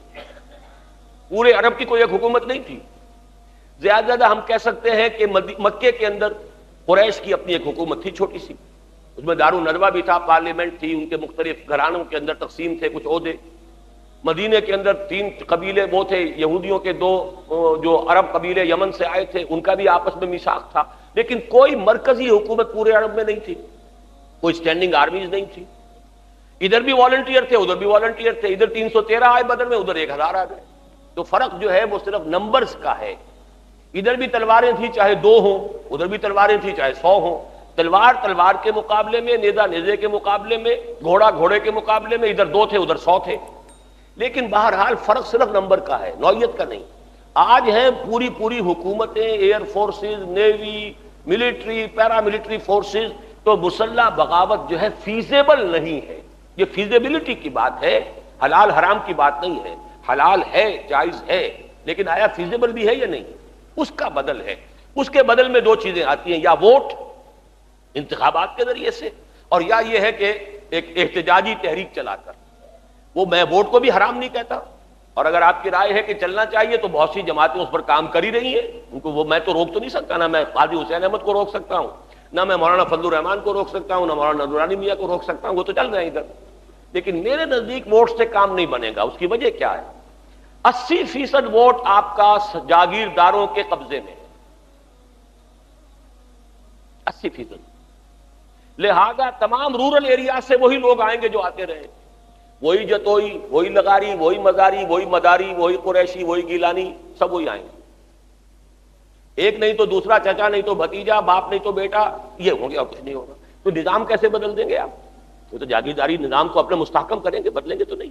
A: پورے عرب کی کوئی ایک حکومت نہیں تھی۔ زیادہ زیادہ ہم کہہ سکتے ہیں کہ مکے کے اندر قریش کی اپنی ایک حکومت تھی چھوٹی سی، اس میں دارالندوہ بھی تھا، پارلیمنٹ تھی، ان کے مختلف گھرانوں کے اندر تقسیم تھے کچھ عہدے۔ مدینے کے اندر 3 قبیلے وہ تھے، یہودیوں کے 2 جو عرب قبیلے یمن سے آئے تھے، ان کا بھی آپس میں میثاق تھا، لیکن کوئی مرکزی حکومت پورے عرب میں نہیں تھی، کوئی سٹینڈنگ آرمیز نہیں تھی۔ ادھر بھی والنٹیئر تھے، ادھر بھی والنٹیئر تھے، ادھر 313 آئے بدر میں، ادھر 1000 آ گئے۔ تو فرق جو ہے وہ صرف نمبرز کا ہے۔ ادھر بھی تلواریں تھیں چاہے 2 ہوں، ادھر بھی تلواریں تھیں چاہے 100 ہوں، تلوار تلوار کے مقابلے میں، نیزہ نیزے کے مقابلے میں، گھوڑا گھوڑے کے مقابلے میں، ادھر 2 تھے ادھر 100 تھے، لیکن بہرحال فرق صرف نمبر کا ہے، نوعیت کا نہیں۔ آج ہیں پوری حکومتیں، ایئر فورسز، نیوی، ملٹری، پیرا ملٹری فورسز، تو مسلح بغاوت جو ہے فیزیبل نہیں ہے۔ یہ فیزیبلٹی کی بات ہے، حلال حرام کی بات نہیں ہے۔ حلال ہے، جائز ہے، لیکن آیا فیزیبل بھی ہے یا نہیں، اس کا بدل ہے۔ اس کے بدل میں 2 چیزیں آتی ہیں، یا ووٹ انتخابات کے ذریعے سے، اور یا یہ ہے کہ ایک احتجاجی تحریک چلا کر۔ وہ میں ووٹ کو بھی حرام نہیں کہتا، اور اگر آپ کی رائے ہے کہ چلنا چاہیے تو بہت سی جماعتیں اس پر کام کر ہی رہی ہیں، ان کو وہ میں تو روک تو نہیں سکتا، نہ میں قاضی حسین احمد کو روک سکتا ہوں، نہ میں مولانا فضل الرحمان کو روک سکتا ہوں، نہ مولانا نورانی میاں کو روک سکتا ہوں، وہ تو چل رہے ہیں ادھر۔ لیکن میرے نزدیک ووٹ سے کام نہیں بنے گا۔ اس کی وجہ کیا ہے؟ 80% ووٹ آپ کا جاگیرداروں کے قبضے میں ہے، 80%۔ لہذا تمام رورل ایریا سے وہی لوگ آئیں گے جو آتے رہے، وہی جتوئی، وہی لغاری، وہی مزاری، وہی مداری، وہی قریشی، وہی گیلانی، سب وہی آئیں گے۔ ایک نہیں تو دوسرا، چچا نہیں تو بھتیجا، باپ نہیں تو بیٹا، یہ ہو گیا اور کچھ نہیں ہوگا۔ تو نظام کیسے بدل دیں گے آپ؟ وہ تو جاگیرداری نظام کو اپنے مستحکم کریں گے، بدلیں گے تو نہیں۔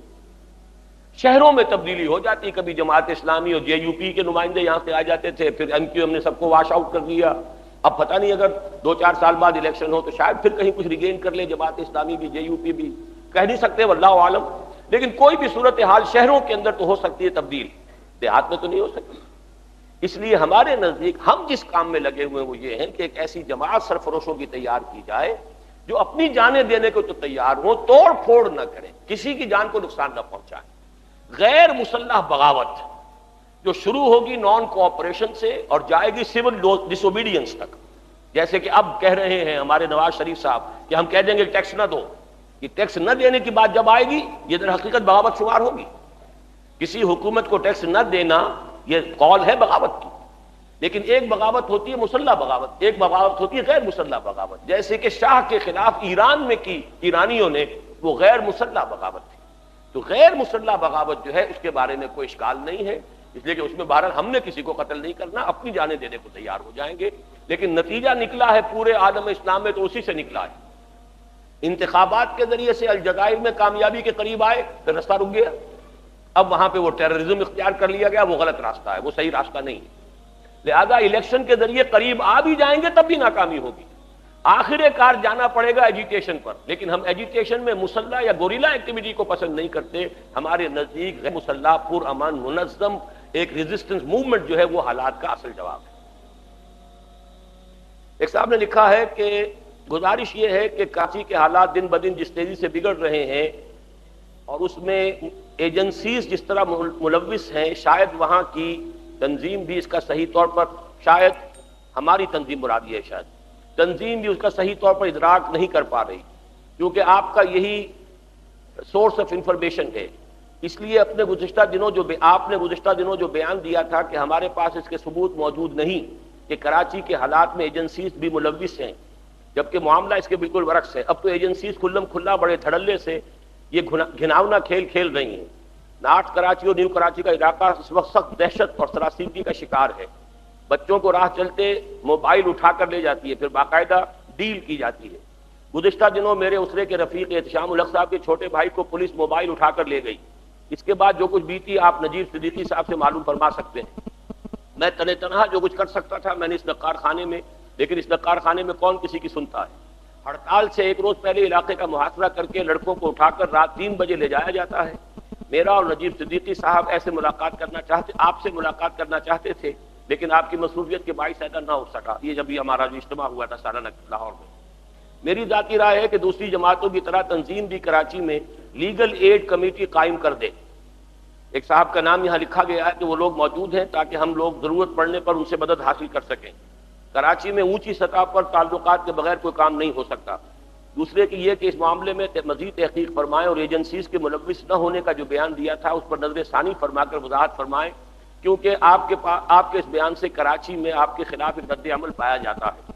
A: شہروں میں تبدیلی ہو جاتی، کبھی جماعت اسلامی اور JUP کے نمائندے یہاں سے آ جاتے تھے، پھر MQM نے سب کو واش آؤٹ کر دیا۔ اب پتہ نہیں اگر 2-4 سال بعد الیکشن ہو تو شاید پھر کہیں کچھ ریگین کر لے جماعت اسلامی بھی، JUP بھی، کہہ نہیں سکتے واللہ عالم۔ لیکن کوئی بھی صورتحال شہروں کے اندر تو ہو سکتی ہے تبدیل، دیہات میں تو نہیں ہو سکتی۔ اس لیے ہمارے نزدیک ہم جس کام میں لگے ہوئے وہ یہ ہیں کہ ایک ایسی جماعت سرفروشوں کی تیار کی جائے جو اپنی جانیں دینے کو تو تیار ہوں، توڑ پھوڑ نہ کریں، کسی کی جان کو نقصان نہ پہنچائیں۔ غیر مسلح بغاوت جو شروع ہوگی نان کوآپریشن سے اور جائے گی سول ڈس اوبیڈینس تک، جیسے کہ اب کہہ رہے ہیں ہمارے نواز شریف صاحب کہ ہم کہہ دیں گے ٹیکس نہ دو، یہ ٹیکس نہ دینے کی بات جب آئے گی یہ در حقیقت بغاوت شمار ہوگی۔ کسی حکومت کو ٹیکس نہ دینا یہ قول ہے بغاوت کی، لیکن ایک بغاوت ہوتی ہے مسلح بغاوت، ایک بغاوت ہوتی ہے غیر مسلح بغاوت، جیسے کہ شاہ کے خلاف ایران میں کی ایرانیوں نے، وہ غیر مسلح بغاوت تھی۔ تو غیر مسلح بغاوت جو ہے اس کے بارے میں کوئی اشکال نہیں ہے، اس لیے کہ اس میں بہرحال ہم نے کسی کو قتل نہیں کرنا، اپنی جانیں دینے کو تیار ہو جائیں گے، لیکن نتیجہ نکلا ہے پورے عالم اسلام میں تو اسی سے نکلا ہے۔ انتخابات کے ذریعے سے الجزائر میں کامیابی کے قریب آئے پھر راستہ رک گیا، اب وہاں پہ وہ ٹیررزم اختیار کر لیا گیا، وہ غلط راستہ ہے، وہ صحیح راستہ نہیں ہے۔ لہذا الیکشن کے ذریعے قریب آ بھی جائیں گے تب بھی ناکامی ہوگی، آخر کار جانا پڑے گا ایجیٹیشن پر، لیکن ہم ایجیٹیشن میں مسلح یا گوریلا ایکٹیویٹی کو پسند نہیں کرتے۔ ہمارے نزدیک غیر مسلح پرامن منظم ایک ریزسٹنس موومنٹ جو ہے وہ حالات کا اصل جواب ہے۔ ایک صاحب نے لکھا ہے کہ گزارش یہ ہے کہ کراچی کے حالات دن بدن جس تیزی سے بگڑ رہے ہیں اور اس میں ایجنسیز جس طرح ملوث ہیں، شاید وہاں کی تنظیم بھی اس کا صحیح طور پر، شاید ہماری تنظیم مراد یہ ہے، شاید تنظیم بھی اس کا صحیح طور پر ادراک نہیں کر پا رہی، کیونکہ آپ کا یہی سورس آف انفارمیشن ہے۔ اس لیے اپنے گزشتہ دنوں آپ نے گزشتہ دنوں جو بیان دیا تھا کہ ہمارے پاس اس کے ثبوت موجود نہیں کہ کراچی کے حالات میں ایجنسیز بھی ملوث ہیں، جبکہ معاملہ اس کے بالکل برعکس ہے۔ اب تو ایجنسیز کھلم کھلا بڑے دھڑلے سے یہ گھناؤنا کھیل کھیل رہی ہیں۔ نارتھ کراچی اور نیو کراچی کا علاقہ اس وقت سخت دہشت اور سراسیمگی کا شکار ہے۔ بچوں کو راہ چلتے موبائل اٹھا کر لے جاتی ہے، پھر باقاعدہ ڈیل کی جاتی ہے۔ گزشتہ دنوں میرے اسرے کے رفیق احتشام الحق صاحب کے چھوٹے بھائی کو پولیس موبائل اٹھا کر لے گئی۔ اس کے بعد جو کچھ بیتی آپ نجیب صدیقی صاحب سے معلوم فرما سکتے ہیں۔ میں تنہا جو کچھ کر سکتا تھا میں نے اس نقار خانے میں، لیکن اس نقار خانے میں کون کسی کی سنتا ہے۔ ہڑتال سے ایک روز پہلے علاقے کا محاصرہ کر کے لڑکوں کو اٹھا کر رات 3 بجے لے جایا جاتا ہے۔ میرا اور نجیب صدیقی صاحب آپ سے ملاقات کرنا چاہتے تھے، لیکن آپ کی مصروفیت کے باعث ایسا نہ ہو سکا۔ یہ جب بھی ہمارا جو اجتماع ہوا تھا سالانہ لاہور میں، میری ذاتی رائے ہے کہ دوسری جماعتوں کی طرح تنظیم بھی کراچی میں لیگل ایڈ کمیٹی قائم کر دے۔ ایک صاحب کا نام یہاں لکھا گیا ہے کہ وہ لوگ موجود ہیں تاکہ ہم لوگ ضرورت پڑنے پر ان سے مدد حاصل کر سکیں۔ کراچی میں اونچی سطح پر تعلقات کے بغیر کوئی کام نہیں ہو سکتا۔ دوسرے کہ یہ کہ اس معاملے میں مزید تحقیق فرمائیں اور ایجنسیز کے ملوث نہ ہونے کا جو بیان دیا تھا اس پر نظر ثانی فرما کر وضاحت فرمائیں، کیونکہ آپ کے اس بیان سے کراچی میں آپ کے خلاف ایک رد عمل پایا جاتا ہے۔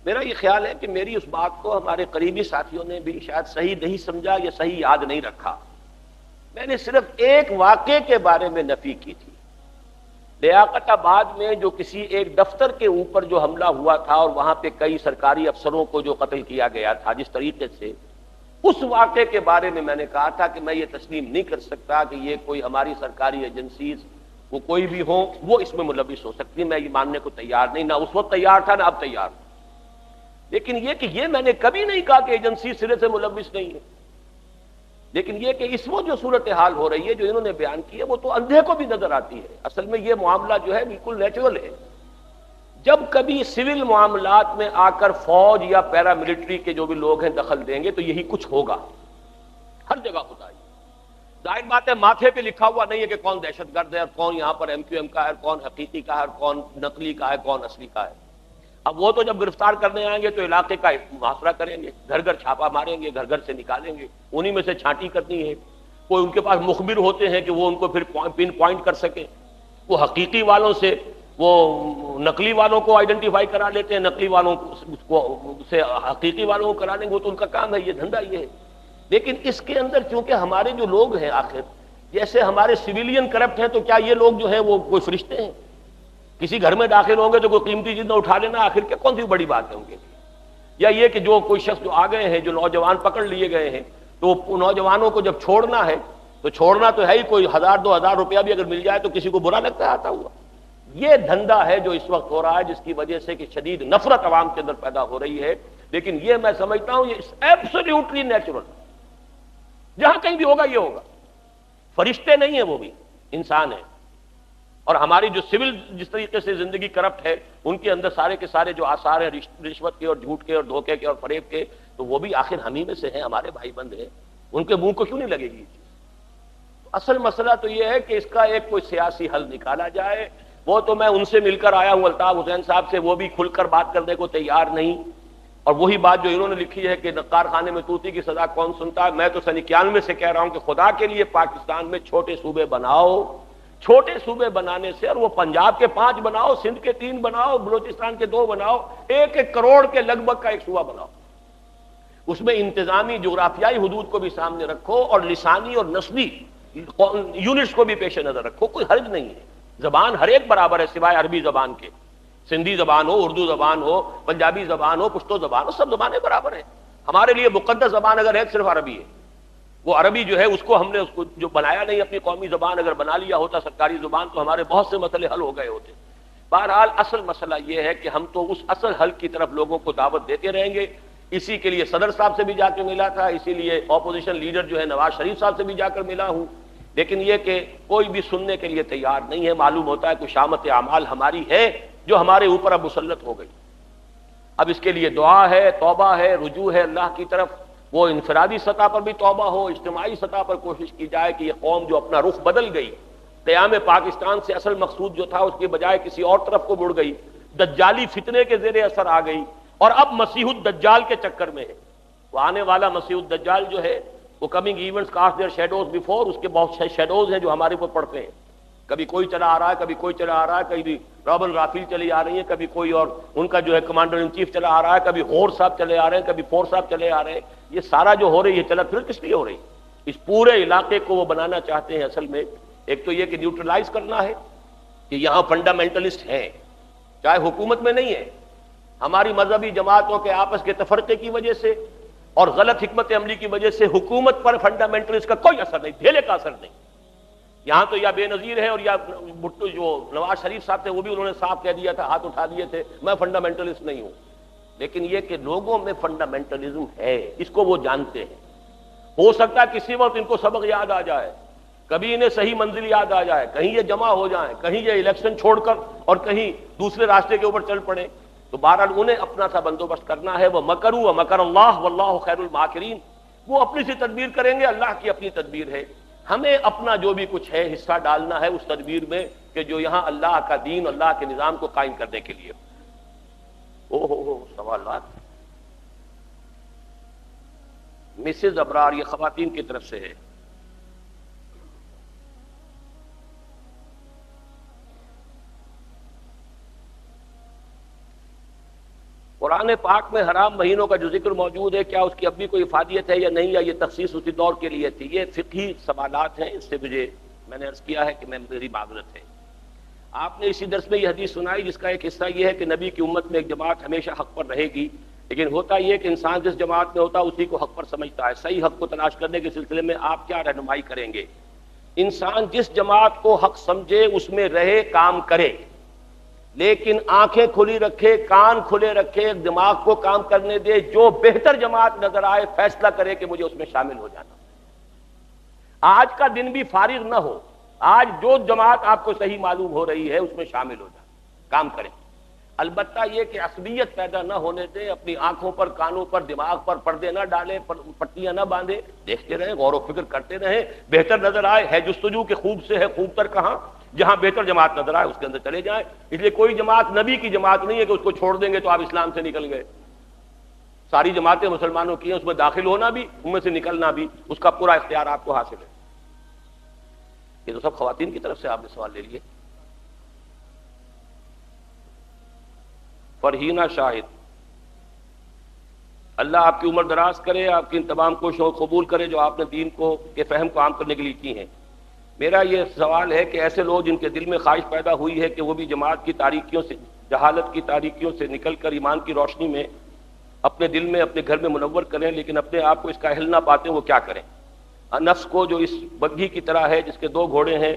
A: میرا یہ خیال ہے کہ میری اس بات کو ہمارے قریبی ساتھیوں نے بھی شاید صحیح نہیں سمجھا یا صحیح یاد نہیں رکھا۔ میں نے صرف ایک واقعے کے بارے میں نفی کی تھی، لیاقت آباد میں جو کسی ایک دفتر کے اوپر جو حملہ ہوا تھا اور وہاں پہ کئی سرکاری افسروں کو جو قتل کیا گیا تھا جس طریقے سے، اس واقعے کے بارے میں میں نے کہا تھا کہ میں یہ تسلیم نہیں کر سکتا کہ یہ کوئی ہماری سرکاری ایجنسیز وہ کوئی بھی ہو وہ اس میں ملوث ہو سکتی، میں یہ ماننے کو تیار نہیں، نہ اس وقت تیار تھا نہ اب تیار ہوں۔ لیکن یہ کہ یہ میں نے کبھی نہیں کہا کہ ایجنسی سرے سے ملوث نہیں ہے، لیکن یہ کہ اس وقت جو صورتحال ہو رہی ہے جو انہوں نے بیان کی ہے وہ تو اندھے کو بھی نظر آتی ہے۔ اصل میں یہ معاملہ جو ہے بالکل نیچرل ہے، جب کبھی سول معاملات میں آ کر فوج یا پیراملٹری کے جو بھی لوگ ہیں دخل دیں گے تو یہی کچھ ہوگا، ہر جگہ ہوتا ہے۔ ظاہر بات ہے ماتھے پہ لکھا ہوا نہیں ہے کہ کون دہشت گرد ہے اور کون یہاں پر MQM کا ہے، کون حقیقی کا ہے، کون نقلی کا ہے، کون اصلی کا ہے۔ اب وہ تو جب گرفتار کرنے آئیں گے تو علاقے کا محاصرہ کریں گے، گھر گھر چھاپا ماریں گے، گھر گھر سے نکالیں گے، انہی میں سے چھانٹی کرنی ہے۔ کوئی ان کے پاس مخبر ہوتے ہیں کہ وہ ان کو پھر پن پوائنٹ کر سکیں، وہ حقیقی والوں سے وہ نقلی والوں کو آئیڈینٹیفائی کرا لیتے ہیں، نقلی والوں کو سے حقیقی والوں کو کرا لیں گے، وہ تو ان کا کام ہے، یہ دھندا یہ ہے۔ لیکن اس کے اندر چونکہ ہمارے جو لوگ ہیں آخر جیسے ہمارے سویلین کرپٹ ہیں، تو کیا یہ لوگ جو ہیں وہ کوئی فرشتے ہیں؟ کسی گھر میں داخل ہوں گے تو کوئی قیمتی چیز نہ اٹھا لینا، آخر کیا کون سی بڑی بات ہے ان کے لیے؟ یا یہ کہ جو کوئی شخص جو آ گئے ہیں، جو نوجوان پکڑ لیے گئے ہیں، تو نوجوانوں کو جب چھوڑنا ہے تو چھوڑنا تو ہے ہی، کوئی 1000-2000 روپیہ بھی اگر مل جائے تو کسی کو برا لگتا ہے آتا ہوا۔ یہ دھندا ہے جو اس وقت ہو رہا ہے، جس کی وجہ سے کہ شدید نفرت عوام کے اندر پیدا ہو رہی ہے۔ لیکن یہ میں سمجھتا ہوں یہ ایبسلیوٹلی نیچرل، جہاں کہیں بھی ہوگا یہ ہوگا۔ فرشتے نہیں ہیں، وہ بھی انسان ہیں، اور ہماری جو سول جس طریقے سے زندگی کرپٹ ہے ان کے اندر سارے کے سارے جو آثار ہیں رشوت کے اور جھوٹ کے اور دھوکے کے اور فریب کے، تو وہ بھی آخر ہم ہی میں سے ہیں، ہمارے بھائی بند ہیں، ان کے منہ کو کیوں نہیں لگے گی یہ چیز؟ اصل مسئلہ تو یہ ہے کہ اس کا ایک کوئی سیاسی حل نکالا جائے۔ وہ تو میں ان سے مل کر آیا ہوں الطاف حسین صاحب سے، وہ بھی کھل کر بات کرنے کو تیار نہیں، اور وہی بات جو انہوں نے لکھی ہے کہ نقار خانے میں طوطی کی سزا کون سنتا ہے، میں تو سن 91 سے کہہ رہا ہوں کہ خدا کے لیے پاکستان میں چھوٹے صوبے بناؤ، چھوٹے صوبے بنانے سے، اور وہ پنجاب کے 5 بناؤ، سندھ کے 3 بناؤ، بلوچستان کے 2 بناؤ، 1 کروڑ کے لگ بھگ کا ایک صوبہ بناؤ، اس میں انتظامی جغرافیائی حدود کو بھی سامنے رکھو اور لسانی اور نسلی یونٹس کو بھی پیش نظر رکھو، کوئی حرج نہیں ہے۔ زبان ہر ایک برابر ہے سوائے عربی زبان کے، سندھی زبان ہو، اردو زبان ہو، پنجابی زبان ہو، پشتو زبان ہو، سب زبانیں برابر ہیں۔ ہمارے لیے مقدس زبان اگر ہے صرف عربی ہے، وہ عربی جو ہے اس کو ہم نے اس کو جو بنایا نہیں، اپنی قومی زبان اگر بنا لیا ہوتا سرکاری زبان تو ہمارے بہت سے مسئلے حل ہو گئے ہوتے۔ بہرحال اصل مسئلہ یہ ہے کہ ہم تو اس اصل حل کی طرف لوگوں کو دعوت دیتے رہیں گے۔ اسی کے لیے صدر صاحب سے بھی جا کے ملا تھا، اسی لیے اپوزیشن لیڈر جو ہے نواز شریف صاحب سے بھی جا کر ملا ہوں، لیکن یہ کہ کوئی بھی سننے کے لیے تیار نہیں ہے۔ معلوم ہوتا ہے کہ شامت اعمال ہماری ہے جو ہمارے اوپر اب مسلط ہو گئی۔ اب اس کے لیے دعا ہے، توبہ ہے، رجوع ہے اللہ کی طرف، وہ انفرادی سطح پر بھی توبہ ہو، اجتماعی سطح پر کوشش کی جائے کہ یہ قوم جو اپنا رخ بدل گئی، قیام پاکستان سے اصل مقصود جو تھا اس کے بجائے کسی اور طرف کو مڑ گئی، دجالی فتنے کے زیر اثر آ گئی، اور اب مسیح الدجال کے چکر میں ہے۔ وہ آنے والا مسیح الدجال جو ہے وہ coming events cast their shadows before, اس کے بہت سے شیڈوز ہیں جو ہمارے اوپر پڑتے ہیں، کبھی کوئی چلا آ رہا ہے، کبھی کوئی چلا آ رہا ہے، کبھی رابن رافیل چلی آ رہی ہے، کبھی کوئی اور ان کا جو ہے کمانڈر ان چیف چلا آ رہا ہے، کبھی ہور صاحب چلے آ رہے ہیں، کبھی فور صاحب چلے آ رہے ہیں۔ یہ سارا جو ہو رہی ہے چلا پھر کس لیے ہو رہی ہے؟ اس پورے علاقے کو وہ بنانا چاہتے ہیں اصل میں، ایک تو یہ کہ نیوٹرلائز کرنا ہے کہ یہاں فنڈامنٹلسٹ ہیں، چاہے حکومت میں نہیں ہے، ہماری مذہبی جماعتوں کے آپس کے تفرقے کی وجہ سے اور غلط حکمت عملی کی وجہ سے حکومت پر فنڈامنٹلسٹ کا کوئی اثر نہیں، ڈھیلے کا اثر نہیں۔ یہاں تو یا بے نظیر ہے، اور یا بھٹو جو نواز شریف صاحب تھے وہ بھی انہوں نے صاف کہہ دیا تھا، ہاتھ اٹھا دیے تھے، میں فنڈامنٹلسٹ نہیں ہوں۔ لیکن یہ کہ لوگوں میں فنڈامنٹلزم ہے، اس کو وہ جانتے ہیں۔ ہو سکتا ہے کسی وقت ان کو سبق یاد آ جائے، کبھی انہیں صحیح منزل یاد آ جائے، کہیں یہ جمع ہو جائیں، کہیں یہ الیکشن چھوڑ کر اور کہیں دوسرے راستے کے اوپر چل پڑے، تو بہرحال انہیں اپنا سا بندوبست کرنا ہے۔ وہ مکروا ومکر اللہ واللہ خیر الماکرین، وہ اپنی سی تدبیر کریں گے، اللہ کی اپنی تدبیر ہے۔ ہمیں اپنا جو بھی کچھ ہے حصہ ڈالنا ہے اس تدبیر میں کہ جو یہاں اللہ کا دین، اللہ کے نظام کو قائم کرنے کے لیے۔ ہو سوالات مسز ابرار، یہ خواتین کی طرف سے ہے۔ قرآن پاک میں حرام مہینوں کا جو ذکر موجود ہے، کیا اس کی اب بھی کوئی افادیت ہے یا نہیں، یا یہ تخصیص اسی دور کے لیے تھی؟ یہ فقہی سوالات ہیں، اس سے میں نے عرض کیا ہے کہ میری معذرت ہے۔ آپ نے اسی درس میں یہ حدیث سنائی جس کا ایک حصہ یہ ہے کہ نبی کی امت میں ایک جماعت ہمیشہ حق پر رہے گی، لیکن ہوتا یہ کہ انسان جس جماعت میں ہوتا ہے اسی کو حق پر سمجھتا ہے۔ صحیح حق کو تلاش کرنے کے سلسلے میں آپ کیا رہنمائی کریں گے؟ انسان جس جماعت کو حق سمجھے اس میں رہے، کام کرے، لیکن آنکھیں کھلی رکھے، کان کھلے رکھے، دماغ کو کام کرنے دے، جو بہتر جماعت نظر آئے فیصلہ کرے کہ مجھے اس میں شامل ہو جانا۔ آج کا دن بھی فارغ نہ ہو، آج جو جماعت آپ کو صحیح معلوم ہو رہی ہے اس میں شامل ہو جائے، کام کریں۔ البتہ یہ کہ عصبیت پیدا نہ ہونے دیں، اپنی آنکھوں پر، کانوں پر، دماغ پر پردے نہ ڈالیں، پٹیاں نہ باندھیں، دیکھتے رہیں، غور و فکر کرتے رہیں، بہتر نظر آئے ہے جستجو کہ خوب سے ہے خوب تر کہاں، جہاں بہتر جماعت نظر آئے اس کے اندر چلے جائیں۔ اس لیے کوئی جماعت نبی کی جماعت نہیں ہے کہ اس کو چھوڑ دیں گے تو آپ اسلام سے نکل گئے۔ ساری جماعتیں مسلمانوں کی ہیں، اس میں داخل ہونا بھی، ان میں سے نکلنا بھی، اس کا پورا اختیار آپ کو حاصل ہے۔ یہ تو سب خواتین کی طرف سے آپ نے سوال لے لیے۔ فرحینہ شاہد، اللہ آپ کی عمر دراز کرے، آپ کی ان تمام کوششوں کو قبول کرے جو آپ نے دین کو کے فہم کو عام کرنے کے لیے کی ہیں۔ میرا یہ سوال ہے کہ ایسے لوگ جن کے دل میں خواہش پیدا ہوئی ہے کہ وہ بھی جماعت کی تاریکیوں سے، جہالت کی تاریکیوں سے نکل کر ایمان کی روشنی میں اپنے دل میں، اپنے گھر میں منور کریں، لیکن اپنے آپ کو اس کا اہل نہ پاتے، وہ کیا کریں؟ نفس کو جو اس بگھی کی طرح ہے جس کے دو گھوڑے ہیں،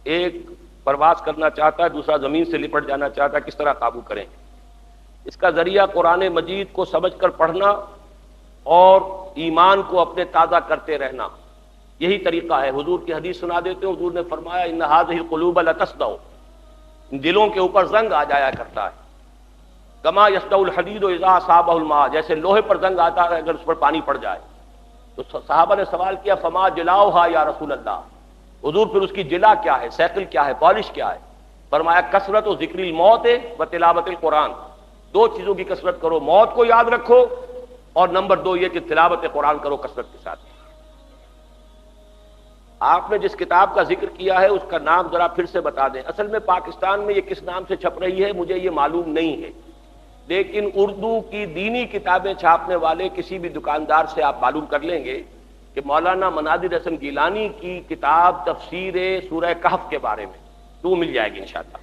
A: ایک پرواز کرنا چاہتا ہے، دوسرا زمین سے لپٹ جانا چاہتا ہے، کس طرح قابو کریں؟ اس کا ذریعہ قرآن مجید کو سمجھ کر پڑھنا اور ایمان کو اپنے تازہ کرتے رہنا، یہی طریقہ ہے۔ حضور کی حدیث سنا دیتے ہیں، حضور نے فرمایا ان هذه القلوب لتصدع، ان دلوں کے اوپر زنگ آ جایا کرتا ہے، کما یصدع الحدید اذا اصابه الماء، جیسے لوہے پر زنگ آتا ہے اگر اس پر پانی پڑ جائے۔ تو صحابہ نے سوال کیا فما جلاؤها یا رسول اللہ، حضور پھر اس کی جلا کیا ہے، سیکل کیا ہے، پالش کیا ہے؟ فرمایا کثرت و ذکر الموت و تلاوت القرآن، دو چیزوں کی کثرت کرو، موت کو یاد رکھو، اور نمبر دو یہ کہ تلاوت قرآن کرو کثرت کے ساتھ۔ آپ نے جس کتاب کا ذکر کیا ہے اس کا نام ذرا پھر سے بتا دیں۔ اصل میں پاکستان میں یہ کس نام سے چھپ رہی ہے مجھے یہ معلوم نہیں ہے، لیکن اردو کی دینی کتابیں چھاپنے والے کسی بھی دکاندار سے آپ معلوم کر لیں گے کہ مولانا مناظر حسن گیلانی کی کتاب تفسیر سورہ کہف کے بارے میں تو وہ مل جائے گی انشاءاللہ۔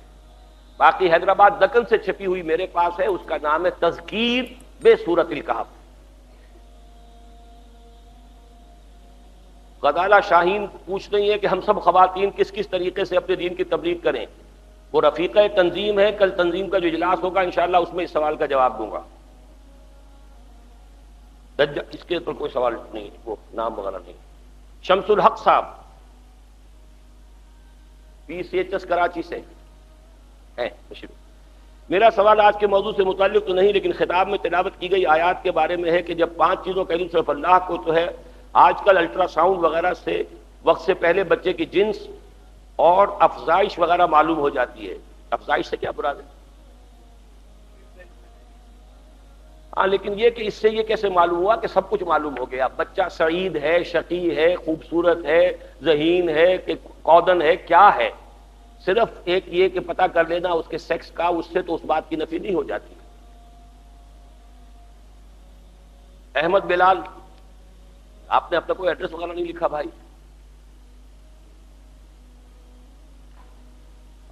A: باقی حیدرآباد دکن سے چھپی ہوئی میرے پاس ہے، اس کا نام ہے تذکیر بے سورۃ الکہف۔ غزالہ شاہین پوچھ رہی ہے کہ ہم سب خواتین کس کس طریقے سے اپنے دین کی تبلیغ کریں؟ وہ رفیقہ تنظیم ہے، کل تنظیم کا جو اجلاس ہوگا انشاءاللہ اس میں اس سوال کا جواب دوں گا۔ اس کے اوپر کوئی سوال نہیں، وہ نام وغیرہ نہیں۔ شمس الحق صاحب PCHS کراچی سے ہیں تشریف۔ میرا سوال آج کے موضوع سے متعلق تو نہیں، لیکن خطاب میں تلاوت کی گئی آیات کے بارے میں ہے کہ جب 5 چیزوں کا علم صرف اللہ کو تو ہے، آج کل الٹرا ساؤنڈ وغیرہ سے وقت سے پہلے بچے کی جنس اور افزائش وغیرہ معلوم ہو جاتی ہے۔ افزائش سے کیا مراد ہے؟ ہاں، لیکن یہ کہ اس سے یہ کیسے معلوم ہوا کہ سب کچھ معلوم ہو گیا؟ بچہ سعید ہے، شقی ہے، خوبصورت ہے، ذہین ہے کہ قودن ہے، کیا ہے؟ صرف ایک یہ کہ پتہ کر لینا اس کے سیکس کا، اس سے تو اس بات کی نفی نہیں ہو جاتی۔ احمد بلال، آپ نے اپنا کوئی ایڈریس وغیرہ نہیں لکھا بھائی۔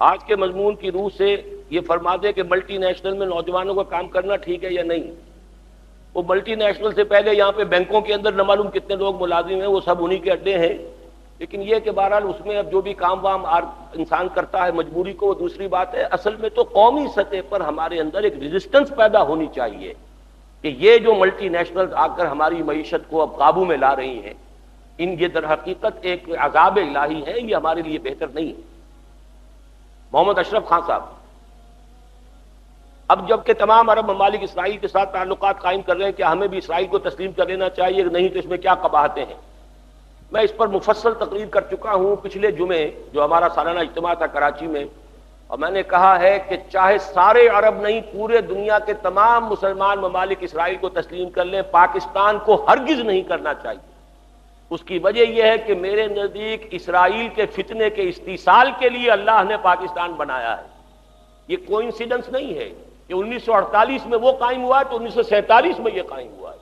A: آج کے مضمون کی روح سے یہ فرما دے کہ ملٹی نیشنل میں نوجوانوں کا کام کرنا ٹھیک ہے یا نہیں؟ وہ ملٹی نیشنل سے پہلے یہاں پہ بینکوں کے اندر نہ معلوم کتنے لوگ ملازم ہیں، وہ سب انہی کے اڈے ہیں، لیکن یہ کہ بہرحال اس میں اب جو بھی کام وام انسان کرتا ہے مجبوری کو، وہ دوسری بات ہے۔ اصل میں تو قومی سطح پر ہمارے اندر ایک ریزسٹنس پیدا ہونی چاہیے کہ یہ جو ملٹی نیشنل آ کر ہماری معیشت کو اب قابو میں لا رہی ہیں، یہ در حقیقت ایک عذاب الہی ہے، یہ ہمارے لیے بہتر نہیں ہے۔ محمد اشرف خان صاحب، اب جب کہ تمام عرب ممالک اسرائیل کے ساتھ تعلقات قائم کر رہے ہیں، کیا ہمیں بھی اسرائیل کو تسلیم کر لینا چاہیے؟ نہیں تو اس میں کیا قباحتیں ہیں؟ میں اس پر مفصل تقریر کر چکا ہوں پچھلے جمعے جو ہمارا سالانہ اجتماع تھا کراچی میں، اور میں نے کہا ہے کہ چاہے سارے عرب نہیں پورے دنیا کے تمام مسلمان ممالک اسرائیل کو تسلیم کر لیں، پاکستان کو ہرگز نہیں کرنا چاہیے۔ اس کی وجہ یہ ہے کہ میرے نزدیک اسرائیل کے فتنے کے استیصال کے لیے اللہ نے پاکستان بنایا ہے۔ یہ کوئنسیڈنس نہیں ہے کہ 1948 میں وہ قائم ہوا ہے تو 1947 میں یہ قائم ہوا ہے۔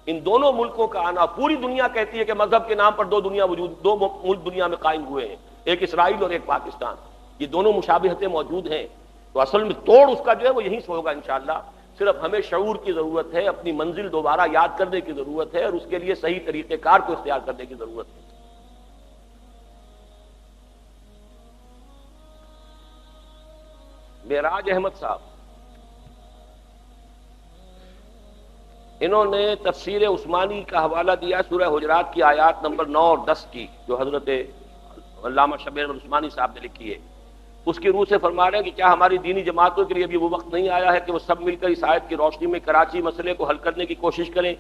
A: ان دونوں ملکوں کا آنا، پوری دنیا کہتی ہے کہ مذہب کے نام پر دو ملک دنیا میں قائم ہوئے ہیں، ایک اسرائیل اور ایک پاکستان، یہ دونوں مشابہتیں موجود ہیں۔ تو اصل میں توڑ اس کا جو ہے وہ یہیں سے ہوگا انشاءاللہ۔ صرف ہمیں شعور کی ضرورت ہے، اپنی منزل دوبارہ یاد کرنے کی ضرورت ہے، اور اس کے لیے صحیح طریقہ کار کو اختیار کرنے کی ضرورت ہے۔ معراج احمد صاحب، انہوں نے تفسیر عثمانی کا حوالہ دیا سورہ حجرات کی آیات نمبر 9 اور 10 کی، جو حضرت علامہ شبیر احمد عثمانی صاحب نے لکھی ہے۔ اس کی روح سے فرما رہے ہیں کہ کیا ہماری دینی جماعتوں کے لیے ابھی وہ وقت نہیں آیا ہے کہ وہ سب مل کر اس آیت کی روشنی میں کراچی مسئلے کو حل کرنے کی کوشش کریں؟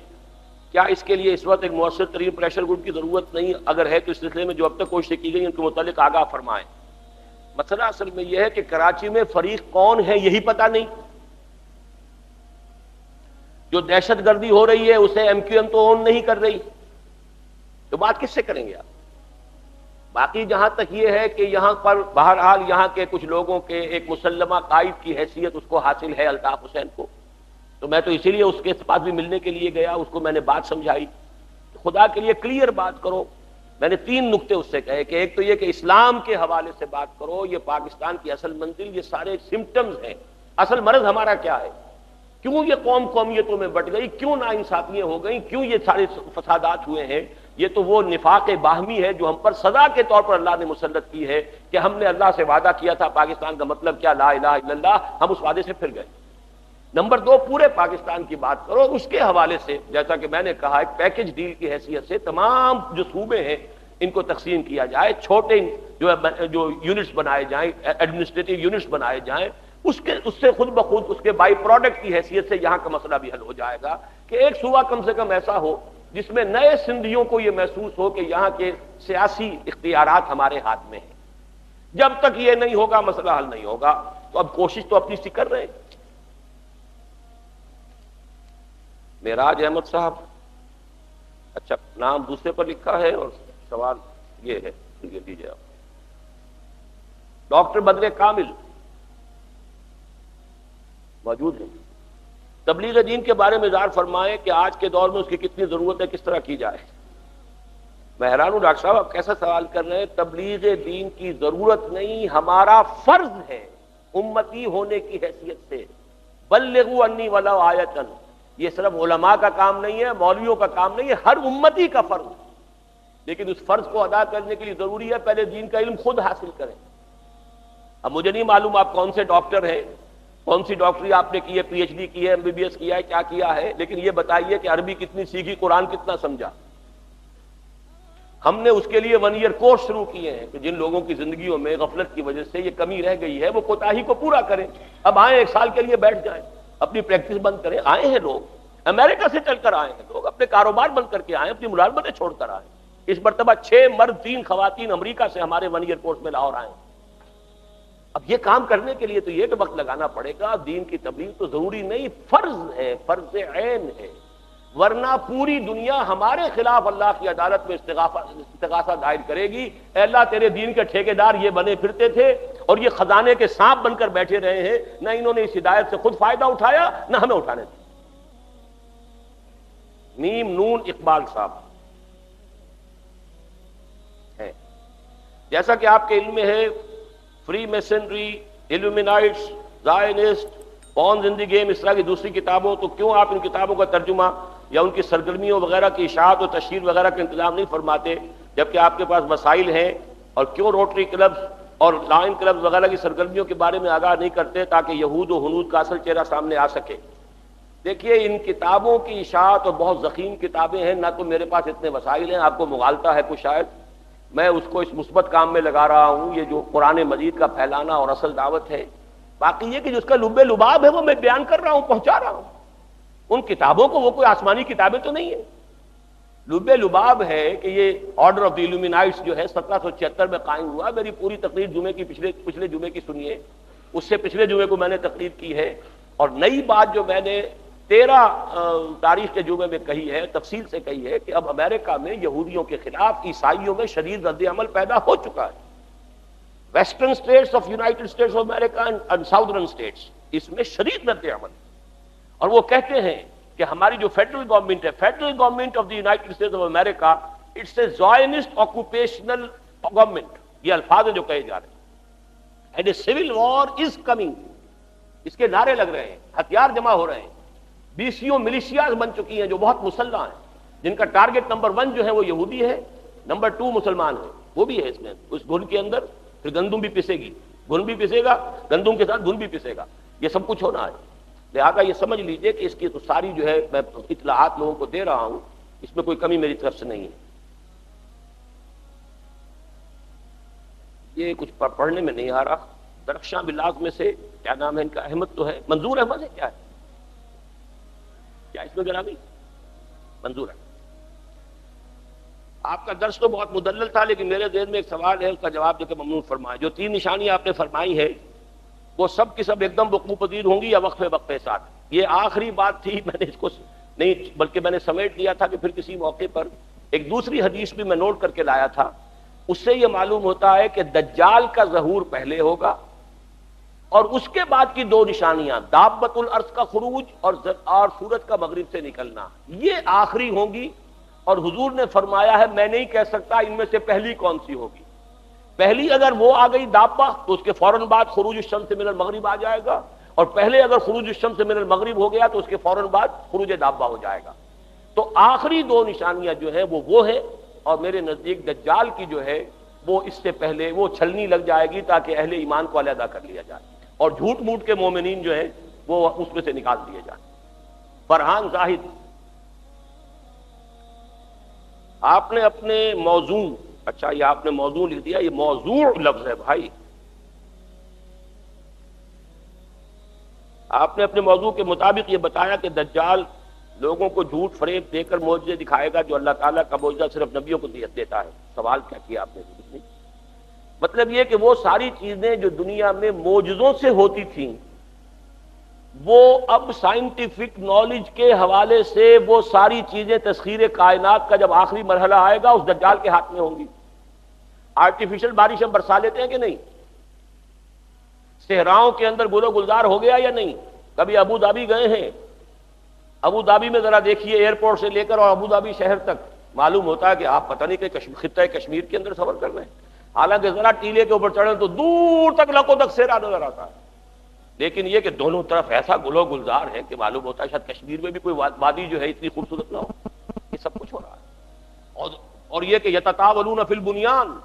A: کیا اس کے لیے اس وقت ایک مؤثر ترین پریشر گروپ کی ضرورت نہیں؟ اگر ہے تو اس سلسلے میں جو اب تک کوششیں کی گئی ان کے متعلق آگاہ فرمائیں۔ مسئلہ اصل میں یہ ہے کہ کراچی میں فریق کون ہے یہی پتہ نہیں۔ جو دہشت گردی ہو رہی ہے اسے ایم کیو ایم تو اون نہیں کر رہی، تو بات کس سے کریں گے آپ؟ باقی جہاں تک یہ ہے کہ یہاں پر بہرحال یہاں کے کچھ لوگوں کے ایک مسلمہ قائد کی حیثیت اس کو حاصل ہے، الطاف حسین کو، تو میں تو اسی لیے اس کے پاس بھی ملنے کے لیے گیا، اس کو میں نے بات سمجھائی۔ خدا کے لیے کلیئر بات کرو۔ میں نے 3 نقطے اس سے کہے کہ ایک تو یہ کہ اسلام کے حوالے سے بات کرو، یہ پاکستان کی اصل منزل، یہ سارے سمپٹمز ہیں، اصل مرض ہمارا کیا ہے، کیوں یہ قوم قومیتوں میں بٹ گئی، کیوں ناانصافیاں ہو گئیں، کیوں یہ سارے فسادات ہوئے ہیں۔ یہ تو وہ نفاق باہمی ہے جو ہم پر سزا کے طور پر اللہ نے مسلط کی ہے کہ ہم نے اللہ سے وعدہ کیا تھا پاکستان کا مطلب کیا، لا الہ الا اللہ، ہم اس وعدے سے پھر گئے۔ نمبر 2، پورے پاکستان کی بات کرو، اس کے حوالے سے جیسا کہ میں نے کہا ایک پیکج ڈیل کی حیثیت سے تمام جو صوبے ہیں ان کو تقسیم کیا جائے، چھوٹے جو یونٹس بنائے جائیں، ایڈمنسٹریٹو یونٹس بنائے جائیں، اس سے خود بخود اس کے بائی پروڈکٹ کی حیثیت سے یہاں کا مسئلہ بھی حل ہو جائے گا کہ ایک صوبہ کم سے کم ایسا ہو جس میں نئے سندھیوں کو یہ محسوس ہو کہ یہاں کے سیاسی اختیارات ہمارے ہاتھ میں ہیں۔ جب تک یہ نہیں ہوگا مسئلہ حل نہیں ہوگا۔ تو اب کوشش تو اپنی سی کر رہے ہیں۔ معراج احمد صاحب، اچھا نام دوسرے پر لکھا ہے اور سوال یہ ہے، یہ دیجیے آپ۔ ڈاکٹر بدر کامل موجود ہیں، تبلیغ دین کے بارے میں اظہار فرمائیں کہ آج کے دور میں اس کی کتنی ضرورت ہے، کس طرح کی جائے۔ میں حیران ہوں ڈاکٹر صاحب آپ کیسا سوال کر رہے ہیں۔ تبلیغ دین کی ضرورت نہیں، ہمارا فرض ہے امتی ہونے کی حیثیت سے، بلغوا انی ولو آیۃ۔ یہ صرف علماء کا کام نہیں ہے، مولویوں کا کام نہیں ہے، ہر امتی کا فرض ہے۔ لیکن اس فرض کو ادا کرنے کے لیے ضروری ہے پہلے دین کا علم خود حاصل کریں۔ اب مجھے نہیں معلوم آپ کون سے ڈاکٹر ہیں، کون سی ڈاکٹری آپ نے کی ہے، پی ایچ ڈی کی ہے، ایم بی بی ایس کیا ہے، کیا کیا ہے، لیکن یہ بتائیے کہ عربی کتنی سیکھی، قرآن کتنا سمجھا۔ ہم نے اس کے لیے 1 ایئر کورس شروع کیے ہیں کہ جن لوگوں کی زندگیوں میں غفلت کی وجہ سے یہ کمی رہ گئی ہے وہ کوتاہی کو پورا کریں۔ اب آئیں 1 سال کے لیے بیٹھ جائیں، اپنی پریکٹس بند کریں۔ آئے ہیں لوگ امریکہ سے چل کر آئے ہیں، لوگ اپنے کاروبار بند کر کے آئے، اپنی ملازمتیں چھوڑ کر آئے۔ اس مرتبہ 6 مرد 3 خواتین امریکہ سے ہمارے 1 ایئر کورس میں لاہور آئے۔ اب یہ کام کرنے کے لیے تو یہ وقت لگانا پڑے گا۔ دین کی تبلیغ تو ضروری نہیں، فرض ہے، فرض عین ہے، ورنہ پوری دنیا ہمارے خلاف اللہ کی عدالت میں استغاثہ دائر کرے گی۔ اے اللہ تیرے دین کے ٹھیکیدار یہ بنے پھرتے تھے اور یہ خزانے کے سانپ بن کر بیٹھے رہے ہیں، نہ انہوں نے اس ہدایت سے خود فائدہ اٹھایا نہ ہمیں اٹھانے دیا۔ میم نون اقبال صاحب ہیں، جیسا کہ آپ کے علم میں ہے freemasonry, Illuminatis, Zionist, pawns in the game, اس طرح کی دوسری کتابوں، تو کیوں آپ ان کتابوں کا ترجمہ یا ان کی سرگرمیوں وغیرہ کی اشاعت اور تشہیر وغیرہ کا انتظام نہیں فرماتے جبکہ آپ کے پاس وسائل ہیں؟ اور کیوں روٹری کلبز اور لائن کلبز وغیرہ کی سرگرمیوں کے بارے میں آگاہ نہیں کرتے تاکہ یہود و ہنود کا اصل چہرہ سامنے آ سکے؟ دیکھیے ان کتابوں کی اشاعت اور بہت ضخیم کتابیں ہیں، نہ تو میرے پاس اتنے وسائل ہیں، آپ کو مغالطہ ہے کچھ شاید، میں اس کو اس مثبت کام میں لگا رہا ہوں، یہ جو قرآن مجید کا پھیلانا اور اصل دعوت ہے۔ باقی یہ کہ جس کا لب لباب ہے وہ میں بیان کر رہا ہوں، پہنچا رہا ہوں۔ ان کتابوں کو وہ کوئی آسمانی کتابیں تو نہیں ہیں، لب لباب ہے کہ یہ آرڈر آف دی ایلومینائٹس جو ہے 1776 میں قائم ہوا۔ میری پوری تقریر جمعے کی پچھلے جمعے کی سنیے، اس سے پچھلے جمعے کو میں نے تقریر کی ہے، اور نئی بات جو میں نے 13 تاریخ کے جمعے میں کہی ہے، تفصیل سے کہی ہے کہ اب امریکہ میں یہودیوں کے خلاف عیسائیوں میں شدید رد عمل پیدا ہو چکا ہے۔ Western states of united states of America and southern states, اس میں شدید رد عمل، اور وہ کہتے ہیں کہ ہماری جو فیڈرل گورنمنٹ ہے، federal government of the united states of America, it's a Zionist occupational government, یہ الفاظ ہیں جو کہے جا رہے ہیں، and a civil war is coming, اس کے نعرے لگ رہے ہیں، ہتھیار جمع ہو رہے ہیں، 20 ملیشیاز بن چکی ہیں جو بہت مسلح ہیں، جن کا ٹارگٹ نمبر 1 جو ہے وہ یہودی ہے، نمبر 2 مسلمان ہے، وہ بھی ہے اس میں، اس گھن کے اندر پھر گندم بھی پسے گی، گھن بھی پسے گا، گندم کے ساتھ گھن بھی پسے گا، یہ سب کچھ ہونا ہے۔ لہذا یہ سمجھ لیجئے کہ اس کی تو ساری جو ہے میں اطلاعات لوگوں کو دے رہا ہوں، اس میں کوئی کمی میری طرف سے نہیں ہے۔ یہ کچھ پڑھنے میں نہیں آ رہا، درخشاں بلاغ میں سے کیا نام ہے ان کا، احمد تو ہے، منظور احمد ہے، کیا ہے کیا اس میں گرامی منظور ہے؟ آپ کا درس تو بہت مدلل تھا، لیکن میرے ذہن میں ایک سوال ہے، اس کا جواب دے کے ممنون فرمائے۔ جو 3 نشانیاں آپ نے فرمائی ہے وہ سب کی سب ایک دم وقوع پذیر ہوں گی یا وقفے وقفے ساتھ؟ یہ آخری بات تھی، میں نے اس کو نہیں بلکہ میں نے سمیٹ لیا تھا کہ پھر کسی موقع پر ایک دوسری حدیث بھی میں نوٹ کر کے لایا تھا، اس سے یہ معلوم ہوتا ہے کہ دجال کا ظہور پہلے ہوگا، اور اس کے بعد کی 2 نشانیاں دابۃ الارض کا خروج اور سورج کا مغرب سے نکلنا، یہ آخری ہوں گی، اور حضور نے فرمایا ہے میں نہیں کہہ سکتا ان میں سے پہلی کون سی ہوگی۔ پہلی اگر وہ آ گئی دابہ تو اس کے فوراً بعد خروج الشمس من المغرب آ جائے گا، اور پہلے اگر خروج الشمس من المغرب ہو گیا تو اس کے فوراً بعد خروج دابہ ہو جائے گا۔ تو آخری 2 نشانیاں جو ہیں وہ ہیں، اور میرے نزدیک دجال کی جو ہے وہ اس سے پہلے وہ چھلنی لگ جائے گی تاکہ اہل ایمان کو علیحدہ کر لیا جائے، اور جھوٹ موٹ کے مومنین جو ہیں وہ اس میں سے نکال دیے جائیں۔ فرحان زاہد، آپ نے اپنے موضوع، اچھا یہ آپ نے موضوع لکھ دیا، یہ موضوع لفظ ہے بھائی، آپ نے اپنے موضوع کے مطابق یہ بتایا کہ دجال لوگوں کو جھوٹ فریب دے کر معجزے دکھائے گا جو اللہ تعالیٰ کا معجزہ صرف نبیوں کو دیتا ہے۔ سوال کیا کیا آپ نے؟ مطلب یہ کہ وہ ساری چیزیں جو دنیا میں معجزوں سے ہوتی تھیں وہ اب سائنٹیفک نالج کے حوالے سے وہ ساری چیزیں تسخیر کائنات کا جب آخری مرحلہ آئے گا اس دجال کے ہاتھ میں ہوں گی۔ آرٹیفیشل بارش ہم برسا لیتے ہیں کہ نہیں؟ صحراؤں کے اندر گل و گلزار ہو گیا یا نہیں؟ کبھی ابو دھابی گئے ہیں؟ ابو دھابی میں ذرا دیکھیے، ایئرپورٹ سے لے کر اور ابو دھابی شہر تک معلوم ہوتا ہے کہ آپ پتہ نہیں کہ خطہ کشمیر کے اندر سفر کر رہے ہیں، حالانکہ ذرا ٹیلے کے اوپر چڑھیں تو دور تک لکوں تک صحرا نظر آتا ہے، لیکن یہ کہ دونوں طرف ایسا گل و گلزار ہے کہ معلوم ہوتا ہے شاید کشمیر میں بھی کوئی وادی جو ہے اتنی خوبصورت نہ ہو۔ یہ سب کچھ ہو رہا ہے، اور یہ کہ یتطاولون فی البنیان،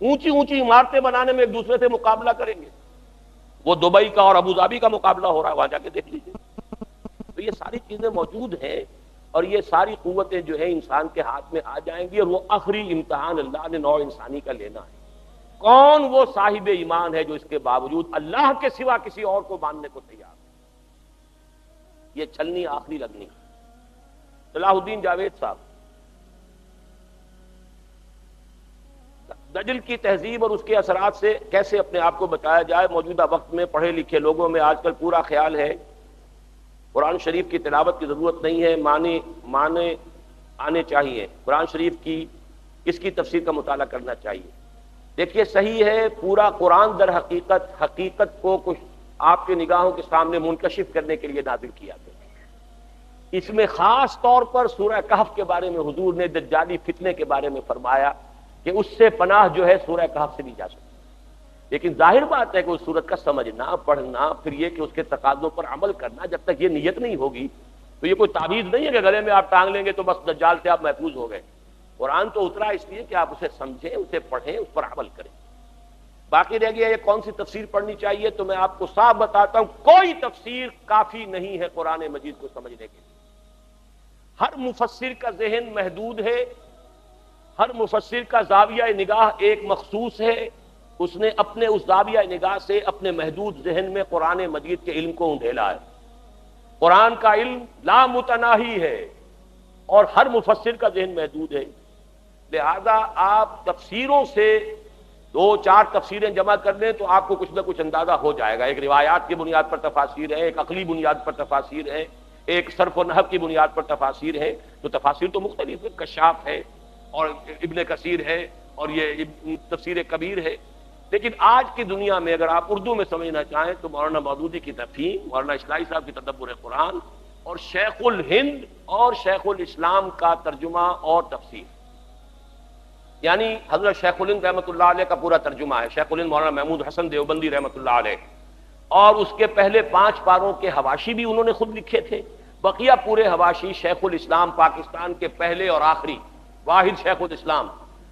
A: اونچی اونچی عمارتیں بنانے میں ایک دوسرے سے مقابلہ کریں گے، وہ دبئی کا اور ابو ظبی کا مقابلہ ہو رہا ہے، وہاں جا کے دیکھ لیجیے۔ تو یہ ساری چیزیں موجود ہیں، اور یہ ساری قوتیں جو ہیں انسان کے ہاتھ میں آ جائیں گی، اور وہ آخری امتحان اللہ نے نوع انسانی کا لینا ہے۔ کون وہ صاحب ایمان ہے جو اس کے باوجود اللہ کے سوا کسی اور کو ماننے کو تیار ہے؟ یہ چھلنی آخری لگنی۔ صلاح الدین جاوید صاحب، دجل کی تہذیب اور اس کے اثرات سے کیسے اپنے آپ کو بچایا جائے؟ موجودہ وقت میں پڑھے لکھے لوگوں میں آج کل پورا خیال ہے قرآن شریف کی تلاوت کی ضرورت نہیں ہے، معنی آنے چاہیے، قرآن شریف کی اس کی تفسیر کا مطالعہ کرنا چاہیے۔ دیکھیے صحیح ہے، پورا قرآن در حقیقت کو کچھ آپ کے نگاہوں کے سامنے منکشف کرنے کے لیے نازل کیا گیا۔ اس میں خاص طور پر سورہ کہف کے بارے میں حضور نے دجالی فتنے کے بارے میں فرمایا کہ اس سے پناہ جو ہے سورہ کہف سے لی جا سکتی، لیکن ظاہر بات ہے کہ اس سورت کا سمجھنا، پڑھنا، پھر یہ کہ اس کے تقاضوں پر عمل کرنا، جب تک یہ نیت نہیں ہوگی تو یہ کوئی تعویذ نہیں ہے کہ گلے میں آپ ٹانگ لیں گے تو بس دجال سے آپ محفوظ ہو گئے۔ قرآن تو اترا اس لیے کہ آپ اسے سمجھیں، اسے پڑھیں، اس پر عمل کریں۔ باقی رہ گیا یہ کون سی تفسیر پڑھنی چاہیے، تو میں آپ کو صاف بتاتا ہوں کوئی تفسیر کافی نہیں ہے قرآن مجید کو سمجھنے کے لیے۔ ہر مفسر کا ذہن محدود ہے، ہر مفسر کا زاویہ نگاہ ایک مخصوص ہے، اس نے اپنے اس زاویہ نگاہ سے اپنے محدود ذہن میں قرآن مجید کے علم کو انڈھیلا ہے۔ قرآن کا علم لا متناہی ہے اور ہر مفسر کا ذہن محدود ہے، لہذا آپ تفسیروں سے دو چار تفسیریں جمع کر لیں تو آپ کو کچھ نہ کچھ اندازہ ہو جائے گا. ایک روایات کی بنیاد پر تفاسیر ہے، ایک عقلی بنیاد پر تفاسیر ہے، ایک صرف و نحو کی بنیاد پر تفاسیر ہے. تو تفاسیر تو مختلف ہے، کشاف ہے اور ابن کثیر ہے اور یہ تفسیر کبیر ہے. لیکن آج کی دنیا میں اگر آپ اردو میں سمجھنا چاہیں تو مولانا مودودی کی تفہیم، مولانا اصلاحی صاحب کی تدبر قرآن اور شیخ الہند اور شیخ الاسلام کا ترجمہ اور تفسیر، یعنی حضرت شیخ الہند رحمۃ اللہ علیہ کا پورا ترجمہ ہے. شیخ الہند مولانا محمود حسن دیوبندی رحمۃ اللہ علیہ، اور اس کے پہلے 5 پاروں کے حواشی بھی انہوں نے خود لکھے تھے. بقیہ پورے حواشی شیخ الاسلام پاکستان کے پہلے اور آخری واحد شیخ الاسلام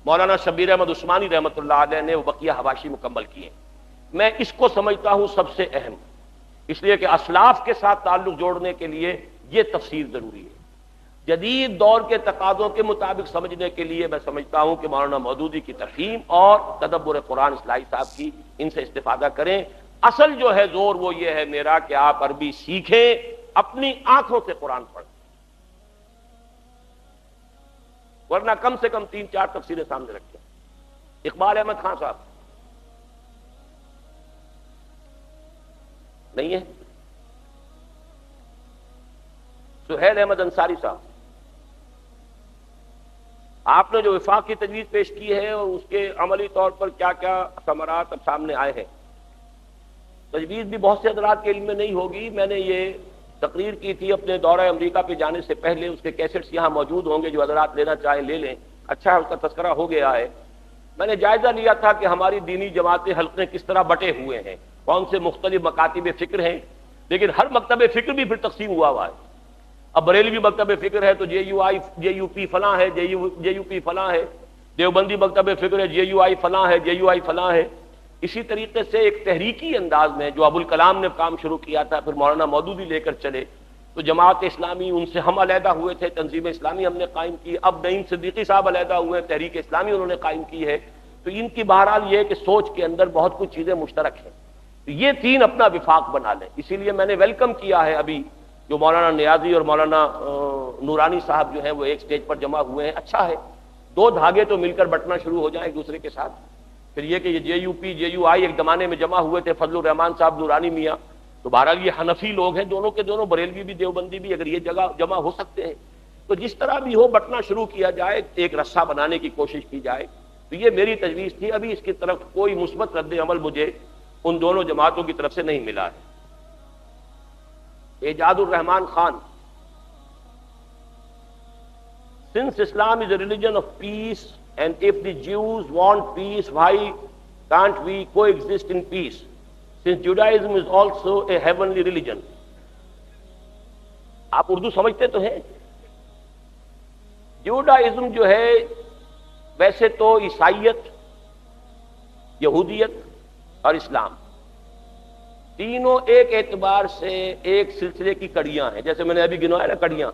A: مولانا شبیر احمد عثمانی رحمۃ اللہ علیہ نے وہ بقیہ حواشی مکمل کیے. میں اس کو سمجھتا ہوں سب سے اہم، اس لیے کہ اسلاف کے ساتھ تعلق جوڑنے کے لیے یہ تفسیر ضروری ہے. جدید دور کے تقاضوں کے مطابق سمجھنے کے لیے میں سمجھتا ہوں کہ مولانا مودودی کی تفہیم اور تدبر قرآن اصلاحی صاحب کی، ان سے استفادہ کریں. اصل جو ہے زور وہ یہ ہے میرا کہ آپ عربی سیکھیں، اپنی آنکھوں سے قرآن پڑھیں، ورنہ کم سے کم 3-4 تفسیریں سامنے رکھیں. اقبال احمد خان صاحب نہیں ہے، سہیل احمد انصاری صاحب، آپ نے جو وفاق کی تجویز پیش کی ہے اور اس کے عملی طور پر کیا کیا ثمرات اب سامنے آئے ہیں. تجویز بھی بہت سے حضرات کے علم میں نہیں ہوگی. میں نے یہ تقریر کی تھی اپنے دورہ امریکہ پہ جانے سے پہلے، اس کے کیسٹس یہاں موجود ہوں گے، جو حضرات لینا چاہیں لے لیں. اچھا ہے، اس کا تذکرہ ہو گیا ہے. میں نے جائزہ لیا تھا کہ ہماری دینی جماعتیں حلقے کس طرح بٹے ہوئے ہیں، کون سے مختلف مکاتب فکر ہیں، لیکن ہر مکتب فکر بھی پھر تقسیم ہوا ہے. اب بریلوی مکتب فکر ہے تو جے یو پی فلاں ہے، جے یو پی فلاں ہے. دیوبندی مکتب فکر ہے، جے یو آئی فلاں ہے، جے یو آئی فلاں ہے. اسی طریقے سے ایک تحریکی انداز میں جو ابوالکلام نے کام شروع کیا تھا، پھر مولانا مودودی لے کر چلے، تو جماعت اسلامی ان سے ہم علیحدہ ہوئے تھے، تنظیم اسلامی ہم نے قائم کی. اب نعیم صدیقی صاحب علیحدہ ہوئے، تحریک اسلامی انہوں نے قائم کی ہے. تو ان کی بہرحال یہ ہے کہ سوچ کے اندر بہت کچھ چیزیں مشترک ہیں. تو یہ 3 اپنا وفاق بنا لیں. اسی لیے میں نے ویلکم کیا ہے ابھی جو مولانا نیازی اور مولانا نورانی صاحب جو ہیں وہ ایک سٹیج پر جمع ہوئے ہیں. اچھا ہے، 2 دھاگے تو مل کر بٹنا شروع ہو جائیں ایک دوسرے کے ساتھ. پھر یہ کہ یہ جے یو پی، جے یو آئی ایک زمانے میں جمع ہوئے تھے، فضل الرحمان صاحب، نورانی میاں، تو بہرحال یہ حنفی لوگ ہیں، دونوں کے دونوں، بریلوی بھی دیوبندی بھی، اگر یہ جگہ جمع ہو سکتے ہیں تو جس طرح بھی ہو بٹنا شروع کیا جائے، ایک رسہ بنانے کی کوشش کی جائے. تو یہ میری تجویز تھی. ابھی اس کی طرف کوئی مثبت رد عمل مجھے ان دونوں جماعتوں کی طرف سے نہیں ملا ہے. اعجاز الرحمان Khan, since Islam is a religion of peace and if the Jews want peace, why can't we coexist in peace, since Judaism is also a heavenly religion. آپ اردو سمجھتے تو ہیں. جوڈائزم جو ہے ویسے تو عیسائیت، یہودیت اور اسلام تینوں ایک اعتبار سے ایک سلسلے کی کڑیاں ہیں. جیسے میں نے ابھی گنوایا نا کڑیاں.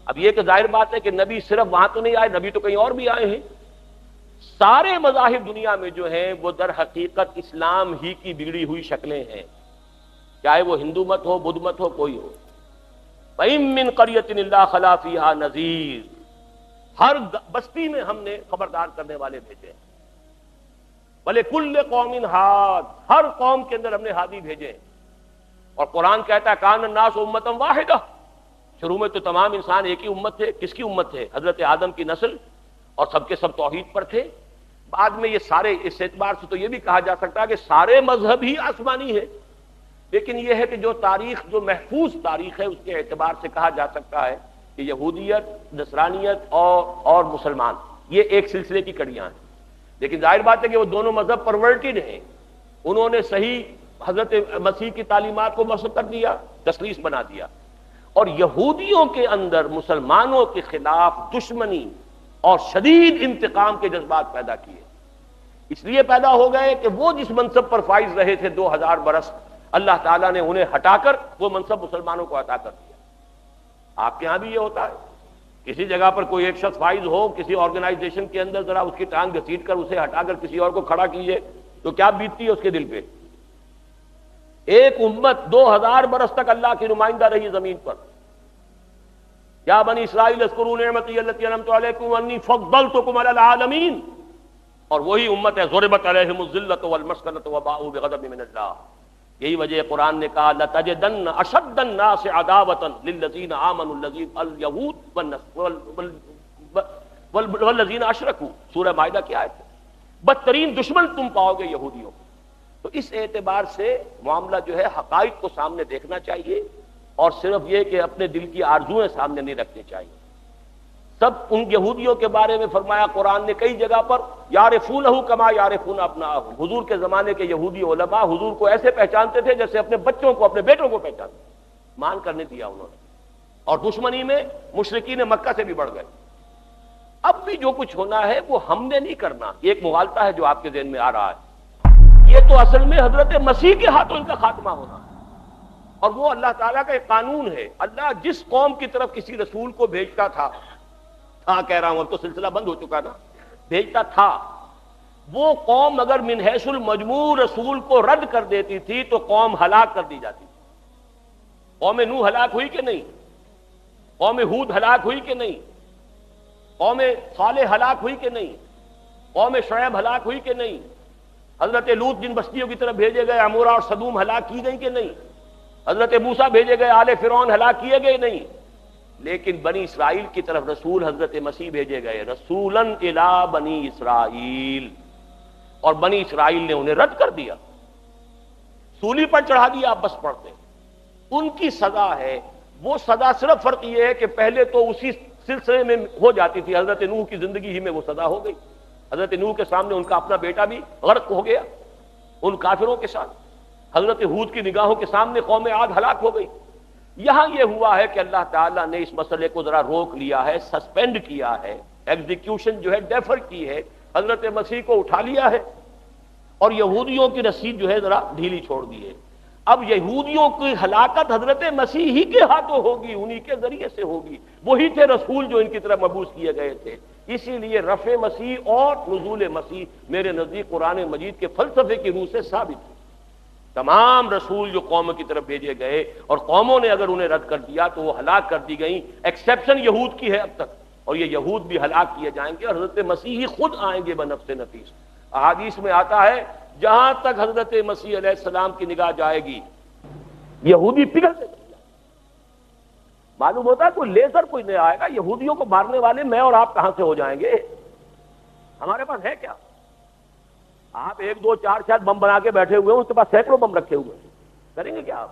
A: اب یہ کہ ظاہر بات ہے کہ نبی صرف وہاں تو نہیں آئے، نبی تو کہیں اور بھی آئے ہیں. سارے مذاہب دنیا میں جو ہیں وہ در حقیقت اسلام ہی کی بگڑی ہوئی شکلیں ہیں، چاہے وہ ہندو مت ہو، بدھ مت ہو، کوئی ہو. وَإِن مِّن قَرْيَةٍ إِلَّا خَلَا فِيهَا نَذِيرٌ، ہر بستی میں ہم نے خبردار کرنے والے بھیجے. وَلِكُلِّ قَوْمٍ ہاد، ہر قوم کے اندر ہم نے ہادی بھیجے. اور قرآن کہتا ہے کان الناس امۃ واحدہ، شروع میں تو تمام انسان ایک ہی امت تھے. کس کی امت تھے؟ حضرت آدم کی نسل، اور سب کے سب توحید پر تھے. بعد میں یہ سارے، اس اعتبار سے تو یہ بھی کہا جا سکتا ہے کہ سارے مذہب ہی آسمانی ہے. لیکن یہ ہے کہ جو تاریخ، جو محفوظ تاریخ ہے، اس کے اعتبار سے کہا جا سکتا ہے کہ یہودیت، نصرانیت اور مسلمان یہ ایک سلسلے کی کڑیاں ہیں. لیکن ظاہر بات ہے کہ وہ دونوں مذہب پرورٹڈ ہیں. انہوں نے صحیح حضرت مسیح کی تعلیمات کو مسخ کر دیا، تسلیس بنا دیا. اور یہودیوں کے اندر مسلمانوں کے خلاف دشمنی اور شدید انتقام کے جذبات پیدا کیے. اس لیے پیدا ہو گئے کہ وہ جس منصب پر فائز رہے تھے 2000 برس، اللہ تعالیٰ نے انہیں ہٹا کر وہ منصب مسلمانوں کو عطا کر دیا. آپ کے ہاں بھی یہ ہوتا ہے، کسی جگہ پر کوئی ایک شخص فائز ہو، کسی آرگنائزیشن کے اندر ذرا اس کی ٹانگ گھسیٹ کر اسے ہٹا کر کسی اور کو کھڑا کیجئے تو کیا بیتتی ہے اس کے دل پہ. ایک امت 2000 برس تک اللہ کی نمائندہ رہی زمین پر. یا بنی اسرائیل اذکروا نعمتی التی انعمت علیکم وانی فضلتکم علی العالمین. اور وہی امت ہے ضربت علیہم الذلۃ والمسکنۃ وباءوا بغضب من اللہ. یہی وجہ قرآن نے کہا لَتَجِدَنَّ أَشَدَّ النَّاسِ عَدَاوَةً لِلَّذِينَ آمَنُوا الْيَهُودُ وَالَّذِينَ أَشْرَكُوا. سورہ مائدہ کی آیت ہے. بدترین دشمن تم پاؤ گے یہودیوں کو. تو اس اعتبار سے معاملہ جو ہے حقائق کو سامنے دیکھنا چاہیے اور صرف یہ کہ اپنے دل کی آرزوئیں سامنے نہیں رکھنی چاہیے. سب ان یہودیوں کے بارے میں فرمایا قرآن نے کئی جگہ پر یعرفونہ کما یعرفون ابناءہم. حضور کے زمانے کے یہودی علماء حضور کو ایسے پہچانتے تھے جیسے اپنے بچوں کو اپنے بیٹوں کو پہچانتے. مان کر نہیں دیا انہوں نے. اور دشمنی میں مشرکین مکہ سے بھی بڑھ گئے. اب بھی جو کچھ ہونا ہے وہ ہم نے نہیں کرنا. یہ ایک مغالطہ ہے جو آپ کے ذہن میں آ رہا ہے. یہ تو اصل میں حضرت مسیح کے ہاتھوں ان کا خاتمہ ہونا اور وہ اللہ تعالیٰ کا ایک قانون ہے. اللہ جس قوم کی طرف کسی رسول کو بھیجتا تھا کہہ رہا ہوں اب تو سلسلہ بند ہو چکا نا, بھیجتا تھا, وہ قوم اگر من حیث المجموع رسول کو رد کر دیتی تھی تو قوم ہلاک کر دی جاتی تھی. قوم نوح ہلاک ہوئی کہ نہیں؟ قوم ہود ہلاک ہوئی کہ نہیں؟ قوم صالح ہلاک ہوئی کہ نہیں؟ قوم شعیب ہلاک ہوئی کہ نہیں؟ حضرت لوط جن بستیوں کی طرف بھیجے گئے عمورہ اور صدوم ہلاک کی گئی کہ نہیں؟ حضرت موسیٰ بھیجے گئے آل فرعون ہلاک کیے گئے نہیں؟ لیکن بنی اسرائیل کی طرف رسول حضرت مسیح بھیجے گئے رسولاً الی بنی اسرائیل, اور بنی اسرائیل نے انہیں رد کر دیا, سولی پر چڑھا دیا. آپ بس پڑھتے ان کی سزا ہے. وہ سزا صرف فرق یہ ہے کہ پہلے تو اسی سلسلے میں ہو جاتی تھی. حضرت نوح کی زندگی ہی میں وہ سزا ہو گئی. حضرت نوح کے سامنے ان کا اپنا بیٹا بھی غرق ہو گیا ان کافروں کے ساتھ. حضرت ہود کی نگاہوں کے سامنے قوم عاد ہلاک ہو گئی. یہاں یہ ہوا ہے کہ اللہ تعالیٰ نے اس مسئلے کو ذرا روک لیا ہے, سسپینڈ کیا ہے, ایگزیکیوشن جو ہے ڈیفر کی ہے, حضرت مسیح کو اٹھا لیا ہے اور یہودیوں کی رسید جو ہے ذرا ڈھیلی چھوڑ دی ہے. اب یہودیوں کی ہلاکت حضرت مسیح ہی کے ہاتھوں ہوگی, انہی کے ذریعے سے ہوگی. وہی تھے رسول جو ان کی طرف مبعوث کیے گئے تھے. اسی لیے رفع مسیح اور نزول مسیح میرے نزدیک قرآن مجید کے فلسفے کی روح سے ثابت ہے. تمام رسول جو قوم کی طرف بھیجے گئے اور قوموں نے اگر انہیں رد کر دیا تو وہ ہلاک کر دی گئیں. ایکسیپشن یہود کی ہے اب تک, اور یہ یہود بھی ہلاک کیے جائیں گے اور حضرت مسیح ہی خود آئیں گے بنفس نفیس. احادیث میں آتا ہے جہاں تک حضرت مسیح علیہ السلام کی نگاہ جائے گی یہودی پگھلتے چلے جائیں. معلوم ہوتا ہے کوئی لیزر کوئی نہیں آئے گا. یہودیوں کو مارنے والے میں اور آپ کہاں سے ہو جائیں گے؟ ہمارے پاس ہے کیا؟ آپ 1 2 4 شاید بم بنا کے بیٹھے ہوئے ہیں, اس کے پاس سینکڑوں بم رکھے ہوئے ہیں. کریں گے کیا آپ؟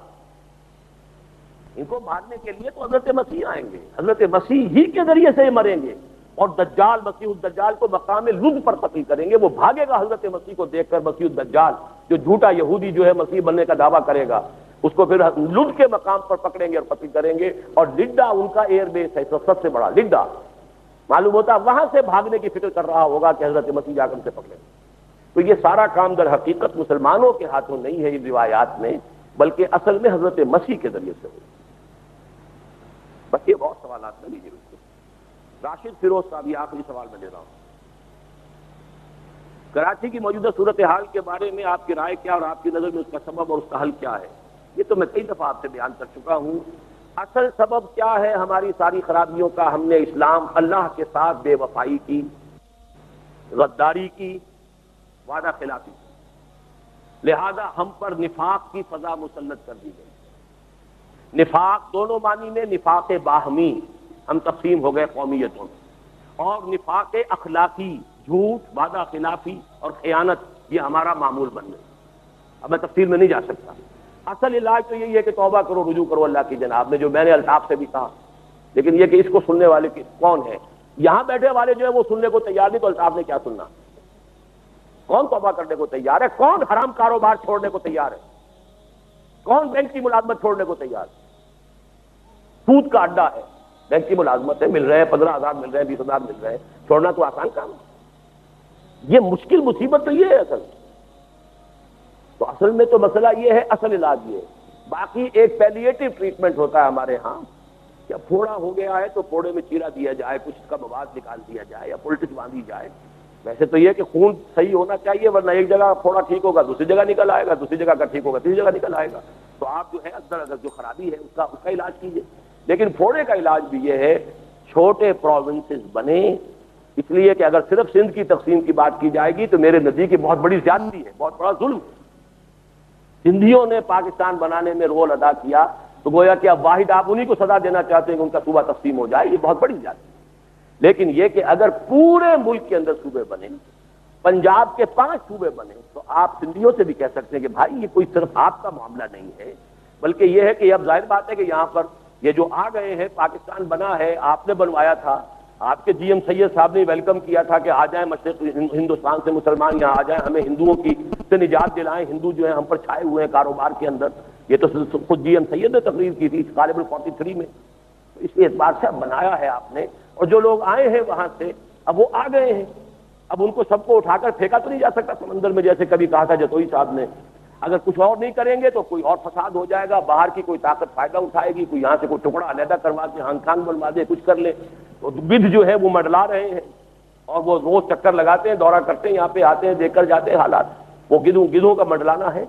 A: ان کو مارنے کے لیے تو حضرت مسیح آئیں گے, حضرت مسیح ہی کے ذریعے سے مریں گے. اور دجال مسیح الدجال کو مقام لد پر قتل کریں گے. وہ بھاگے گا حضرت مسیح کو دیکھ کر. مسیح الدجال جو جھوٹا یہودی جو ہے مسیح بننے کا دعویٰ کرے گا, اس کو پھر لد کے مقام پر پکڑیں گے اور قتل کریں گے. اور لڈا ان کا ایئر بیس ہے سب سے بڑا لڈا. معلوم ہوتا ہے وہاں سے بھاگنے کی فکر کر رہا ہوگا کہ حضرت مسیح جا کر سے پکڑیں گے. تو یہ سارا کام در حقیقت مسلمانوں کے ہاتھوں نہیں ہے ان روایات میں, بلکہ اصل میں حضرت مسیح کے ذریعے سے ہوئی. بس یہ بہت سوالات نہ لیجیے. راشد فیروز صاحب یہ آخری سوال میں لے رہا ہوں. کراچی کی موجودہ صورتحال کے بارے میں آپ کی رائے کیا اور آپ کی نظر میں اس کا سبب اور اس کا حل کیا ہے؟ یہ تو میں کئی دفعہ آپ سے بیان کر چکا ہوں. اصل سبب کیا ہے ہماری ساری خرابیوں کا؟ ہم نے اسلام اللہ کے ساتھ بے وفائی کی, غداری کی, وعدہ خلافی کی. لہذا ہم پر نفاق کی فضا مسلط کر دی گئی. نفاق دونوں معنی میں, نفاق باہمی, ہم تقسیم ہو گئے قومیتوں میں, اور نفاق اخلاقی, جھوٹ, وعدہ خلافی اور خیانت, یہ ہمارا معمول بن گیا. اب میں تفصیل میں نہیں جا سکتا. اصل علاج تو یہی ہے کہ توبہ کرو, رجوع کرو اللہ کی جناب میں, جو میں نے الطاف سے بھی کہا. لیکن یہ کہ اس کو سننے والے کون ہے؟ یہاں بیٹھے والے جو ہے وہ سننے کو تیار نہیں, تو الطاف نے کیا سننا؟ کون توبہ کرنے کو تیار ہے؟ کون حرام کاروبار چھوڑنے کو تیار ہے؟ کون بینک کی ملازمت چھوڑنے کو تیار ہے؟ سود کا اڈا ہے, بینک کی ملازمت ہے, مل رہے ہیں 15,000 مل رہے ہیں, 20,000 مل رہے ہیں, چھوڑنا تو آسان کام ہے. یہ مشکل مصیبت تو یہ ہے اصل. تو اصل میں تو مسئلہ یہ ہے, اصل علاج یہ ہے. باقی ایک پیلیٹیو ٹریٹمنٹ ہوتا ہے ہمارے ہاں, کہ پھوڑا ہو گیا ہے تو پھوڑے میں چیرا دیا جائے, کچھ کا مواد نکال دیا جائے یا پولٹک باندھی جائے. ویسے تو یہ کہ خون صحیح ہونا چاہیے, ورنہ ایک جگہ پھوڑا ٹھیک ہوگا دوسری جگہ نکل آئے گا, دوسری جگہ کا ٹھیک ہوگا تیسری جگہ نکل آئے گا. تو آپ جو ہے اندر اگر جو خرابی ہے اس کا علاج کیجیے. لیکن پھوڑے کا علاج بھی یہ ہے, چھوٹے پروونسز بنے, اس لیے کہ اگر صرف سندھ کی تقسیم کی بات کی جائے گی تو میرے نزدیک بہت بڑی زیادتی ہے، بہت بڑا ظلم ہے۔ سندھیوں نے پاکستان بنانے میں رول ادا کیا تو گویا کہ اب واحد آپ انہی کو سزا دینا چاہتے ہیں کہ ان کا صوبہ تقسیم ہو جائے، یہ بہت بڑی زیادتی ہے۔ لیکن یہ کہ اگر پورے ملک کے اندر صوبے بنے، پنجاب کے 5 صوبے بنے، تو آپ سندھیوں سے بھی کہہ سکتے ہیں کہ بھائی یہ کوئی صرف آپ کا معاملہ نہیں ہے، بلکہ یہ ہے کہ اب ظاہر بات ہے کہ یہاں پر یہ جو آ گئے ہیں، پاکستان بنا ہے، آپ نے بنوایا تھا، آپ کے جی ایم سید صاحب نے ویلکم کیا تھا کہ آ جائیں مشرق ہندوستان سے مسلمان یہاں آ جائیں، ہمیں ہندوؤں کی سے نجات دلائیں، ہندو جو ہیں ہم پر چھائے ہوئے ہیں کاروبار کے اندر۔ یہ تو خود جی ایم سید نے تقریر کی تھی غالباً 43 میں۔ اس اعتبار سے اب بنایا ہے آپ نے، اور جو لوگ آئے ہیں وہاں سے اب وہ آ گئے ہیں، اب ان کو سب کو اٹھا کر پھینکا تو نہیں جا سکتا سمندر میں، جیسے کبھی کہا تھا جتوئی صاحب نے۔ اگر کچھ اور نہیں کریں گے تو کوئی اور فساد ہو جائے گا، باہر کی کوئی طاقت فائدہ اٹھائے گی، کوئی یہاں سے کوئی ٹکڑا علیحدہ کروا کے ہانگ کانگ بنوا دے، کچھ کر لے۔ تو گدھ جو ہے وہ منڈلا رہے ہیں اور وہ روز چکر لگاتے ہیں، دورہ کرتے ہیں، یہاں پہ آتے ہیں، دیکھ کر جاتے ہیں حالات۔ وہ گدھوں کا منڈلانا ہے۔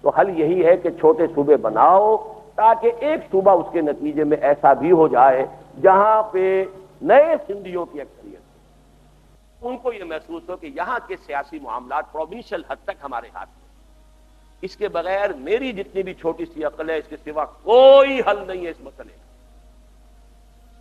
A: تو حل یہی ہے کہ چھوٹے صوبے بناؤ تاکہ ایک صوبہ اس کے نتیجے میں ایسا بھی ہو جائے جہاں پہ نئے سندھیوں کی اکثریت ان کو یہ محسوس ہو کہ یہاں کے سیاسی معاملات پروونشل حد تک ہمارے ہاتھ میں، اس کے بغیر میری جتنی بھی چھوٹی سی عقل ہے اس کے سوا کوئی حل نہیں ہے اس مسئلے کا۔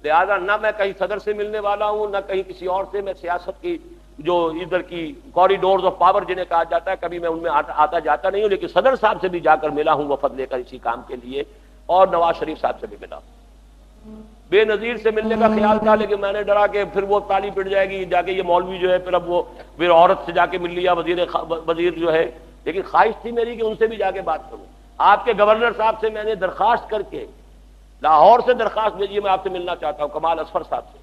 A: لہذا نہ میں کہیں صدر سے ملنے والا ہوں، نہ کہیں کسی اور سے، میں سیاست کی جو ادھر کی کوریڈورز آف پاور جنہیں کہا جاتا ہے کبھی میں ان میں آتا جاتا نہیں ہوں، لیکن صدر صاحب سے بھی جا کر ملا ہوں وفد لے کر اسی کام کے لیے، اور نواز شریف صاحب سے بھی ملا ہوں۔ بے نظیر سے ملنے کا خیال تھا لیکن میں نے ڈرا کہ پھر وہ تالی پٹ جائے گی، جا کے یہ مولوی جو ہے پھر عورت سے جا کے مل لیا وزیر جو ہے، لیکن خواہش تھی میری کہ ان سے بھی جا کے بات کروں۔ آپ کے گورنر صاحب سے میں نے درخواست کر کے لاہور سے درخواست بھیجی، میں آپ سے ملنا چاہتا ہوں کمال اصفر صاحب سے،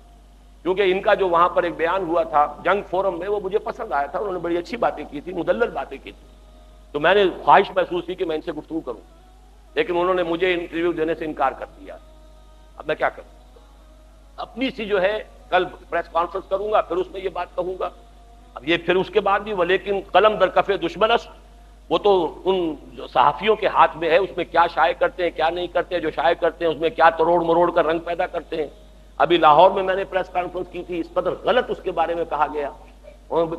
A: کیونکہ ان کا جو وہاں پر ایک بیان ہوا تھا جنگ فورم میں وہ مجھے پسند آیا تھا، انہوں نے بڑی اچھی باتیں کی تھی، مدلل باتیں کی تھی، تو میں نے خواہش محسوس کی کہ میں ان سے گفتگو کروں، لیکن انہوں نے مجھے انٹرویو دینے سے انکار کر دیا۔ اب میں کیا کروں؟ اپنی سی جو ہے کل پریس کانفرنس کروں گا، پھر اس میں یہ بات کہوں گا۔ اب یہ پھر اس کے بعد بھی ولیکن قلم در کف دشمن است، وہ تو ان صحافیوں کے ہاتھ میں ہے، اس میں کیا شائع کرتے ہیں کیا نہیں کرتے ہیں، جو شائع کرتے ہیں اس میں کیا تروڑ مروڑ کر رنگ پیدا کرتے ہیں۔ ابھی لاہور میں نے پریس کانفرنس کی تھی، اس قدر غلط اس کے بارے میں کہا گیا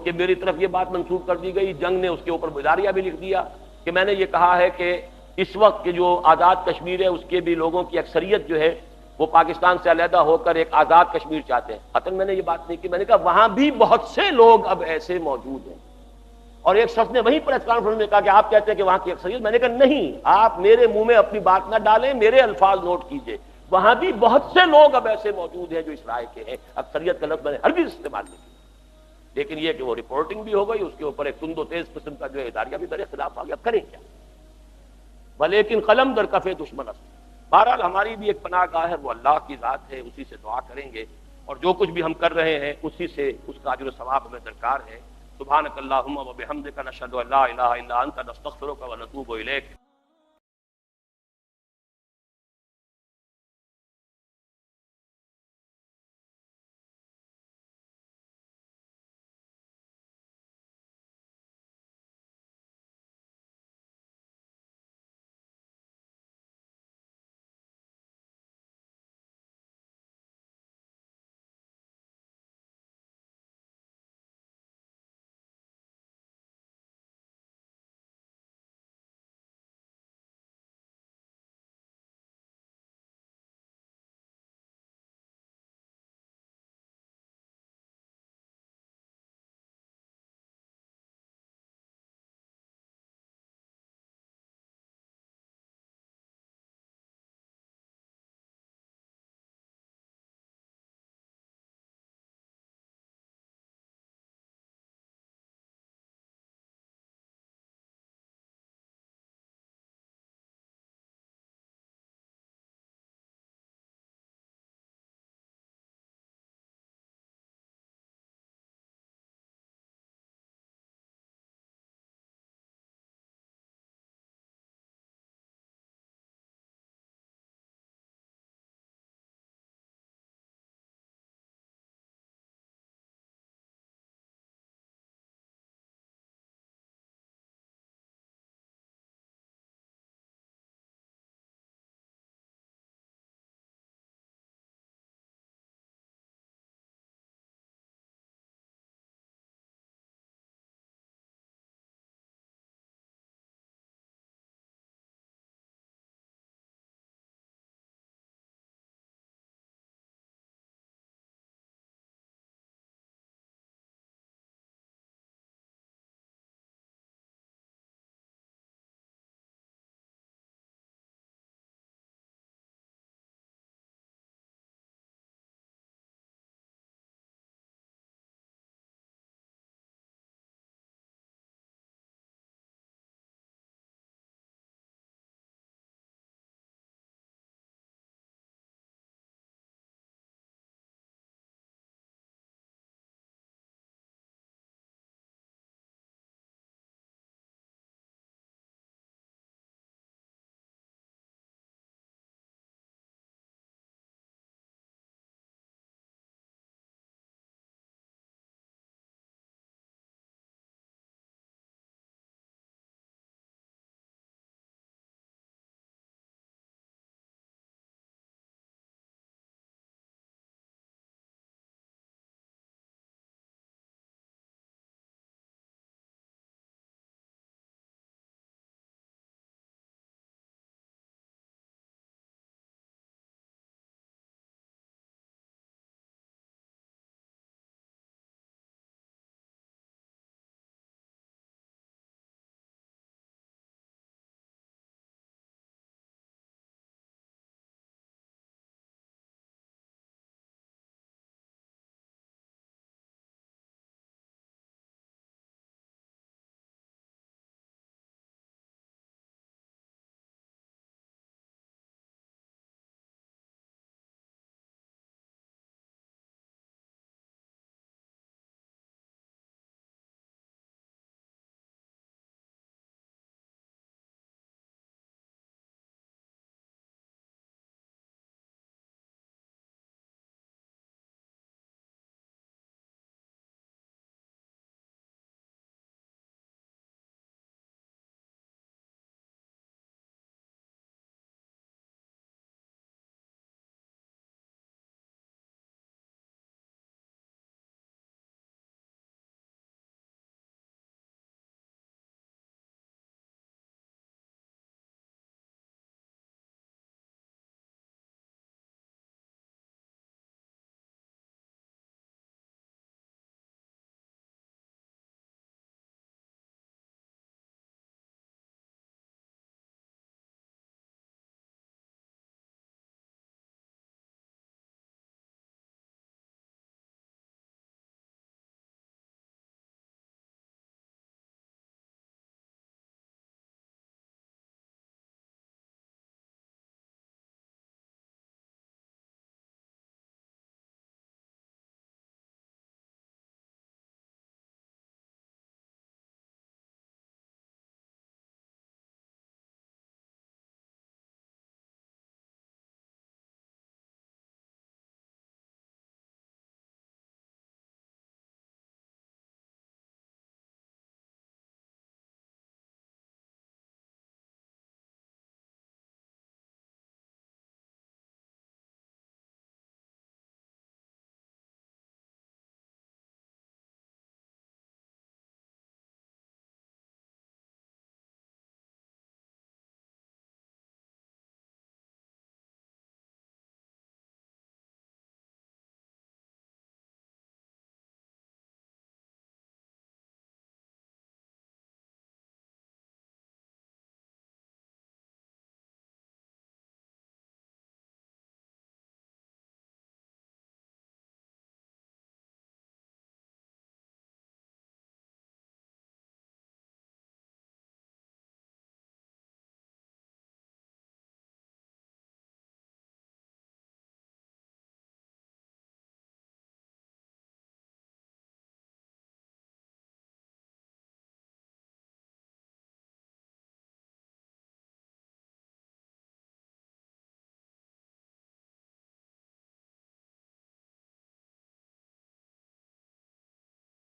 A: کہ میری طرف یہ بات منسوخ کر دی گئی، جنگ نے اس کے اوپر بیداریہ بھی لکھ دیا کہ میں نے یہ کہا ہے کہ اس وقت کے جو آزاد کشمیر ہے اس کے بھی لوگوں کی اکثریت جو ہے وہ پاکستان سے علیحدہ ہو کر ایک آزاد کشمیر چاہتے ہیں۔ قطعاً میں نے یہ بات نہیں کی، میں نے کہا وہاں بھی بہت سے لوگ اب ایسے موجود ہیں، اور ایک شخص نے وہی پریس کانفرنس میں کہا کہ آپ کہتے ہیں کہ وہاں کی اکثریت، میں نے کہا نہیں، آپ میرے منہ میں اپنی بات نہ ڈالیں، میرے الفاظ نوٹ کیجئے، وہاں بھی بہت سے لوگ اب ایسے موجود ہیں جو اس رائے کے ہیں۔ اکثریت کا لفظ میں نے ہرگز استعمال نہیں کیا، لیکن یہ کہ وہ رپورٹنگ بھی ہو گئی، اس کے اوپر ایک تند و تیز قسم کا جو ہے اداریہ بھی میرے خلاف آ گیا، کریں کیا؟ ولیکن قلم در کف دشمن است۔ بہرحال ہماری بھی ایک پناہ گاہ ہے، وہ اللہ کی ذات ہے، اسی سے دعا کریں گے، اور جو کچھ بھی ہم کر رہے ہیں اسی سے اس کا اجر و ثواب ہمیں درکار ہے۔ سبحانک اللہم و بحمدک، نشہد ان لا الہ الا انت، نستغفرک و نتوب الیک۔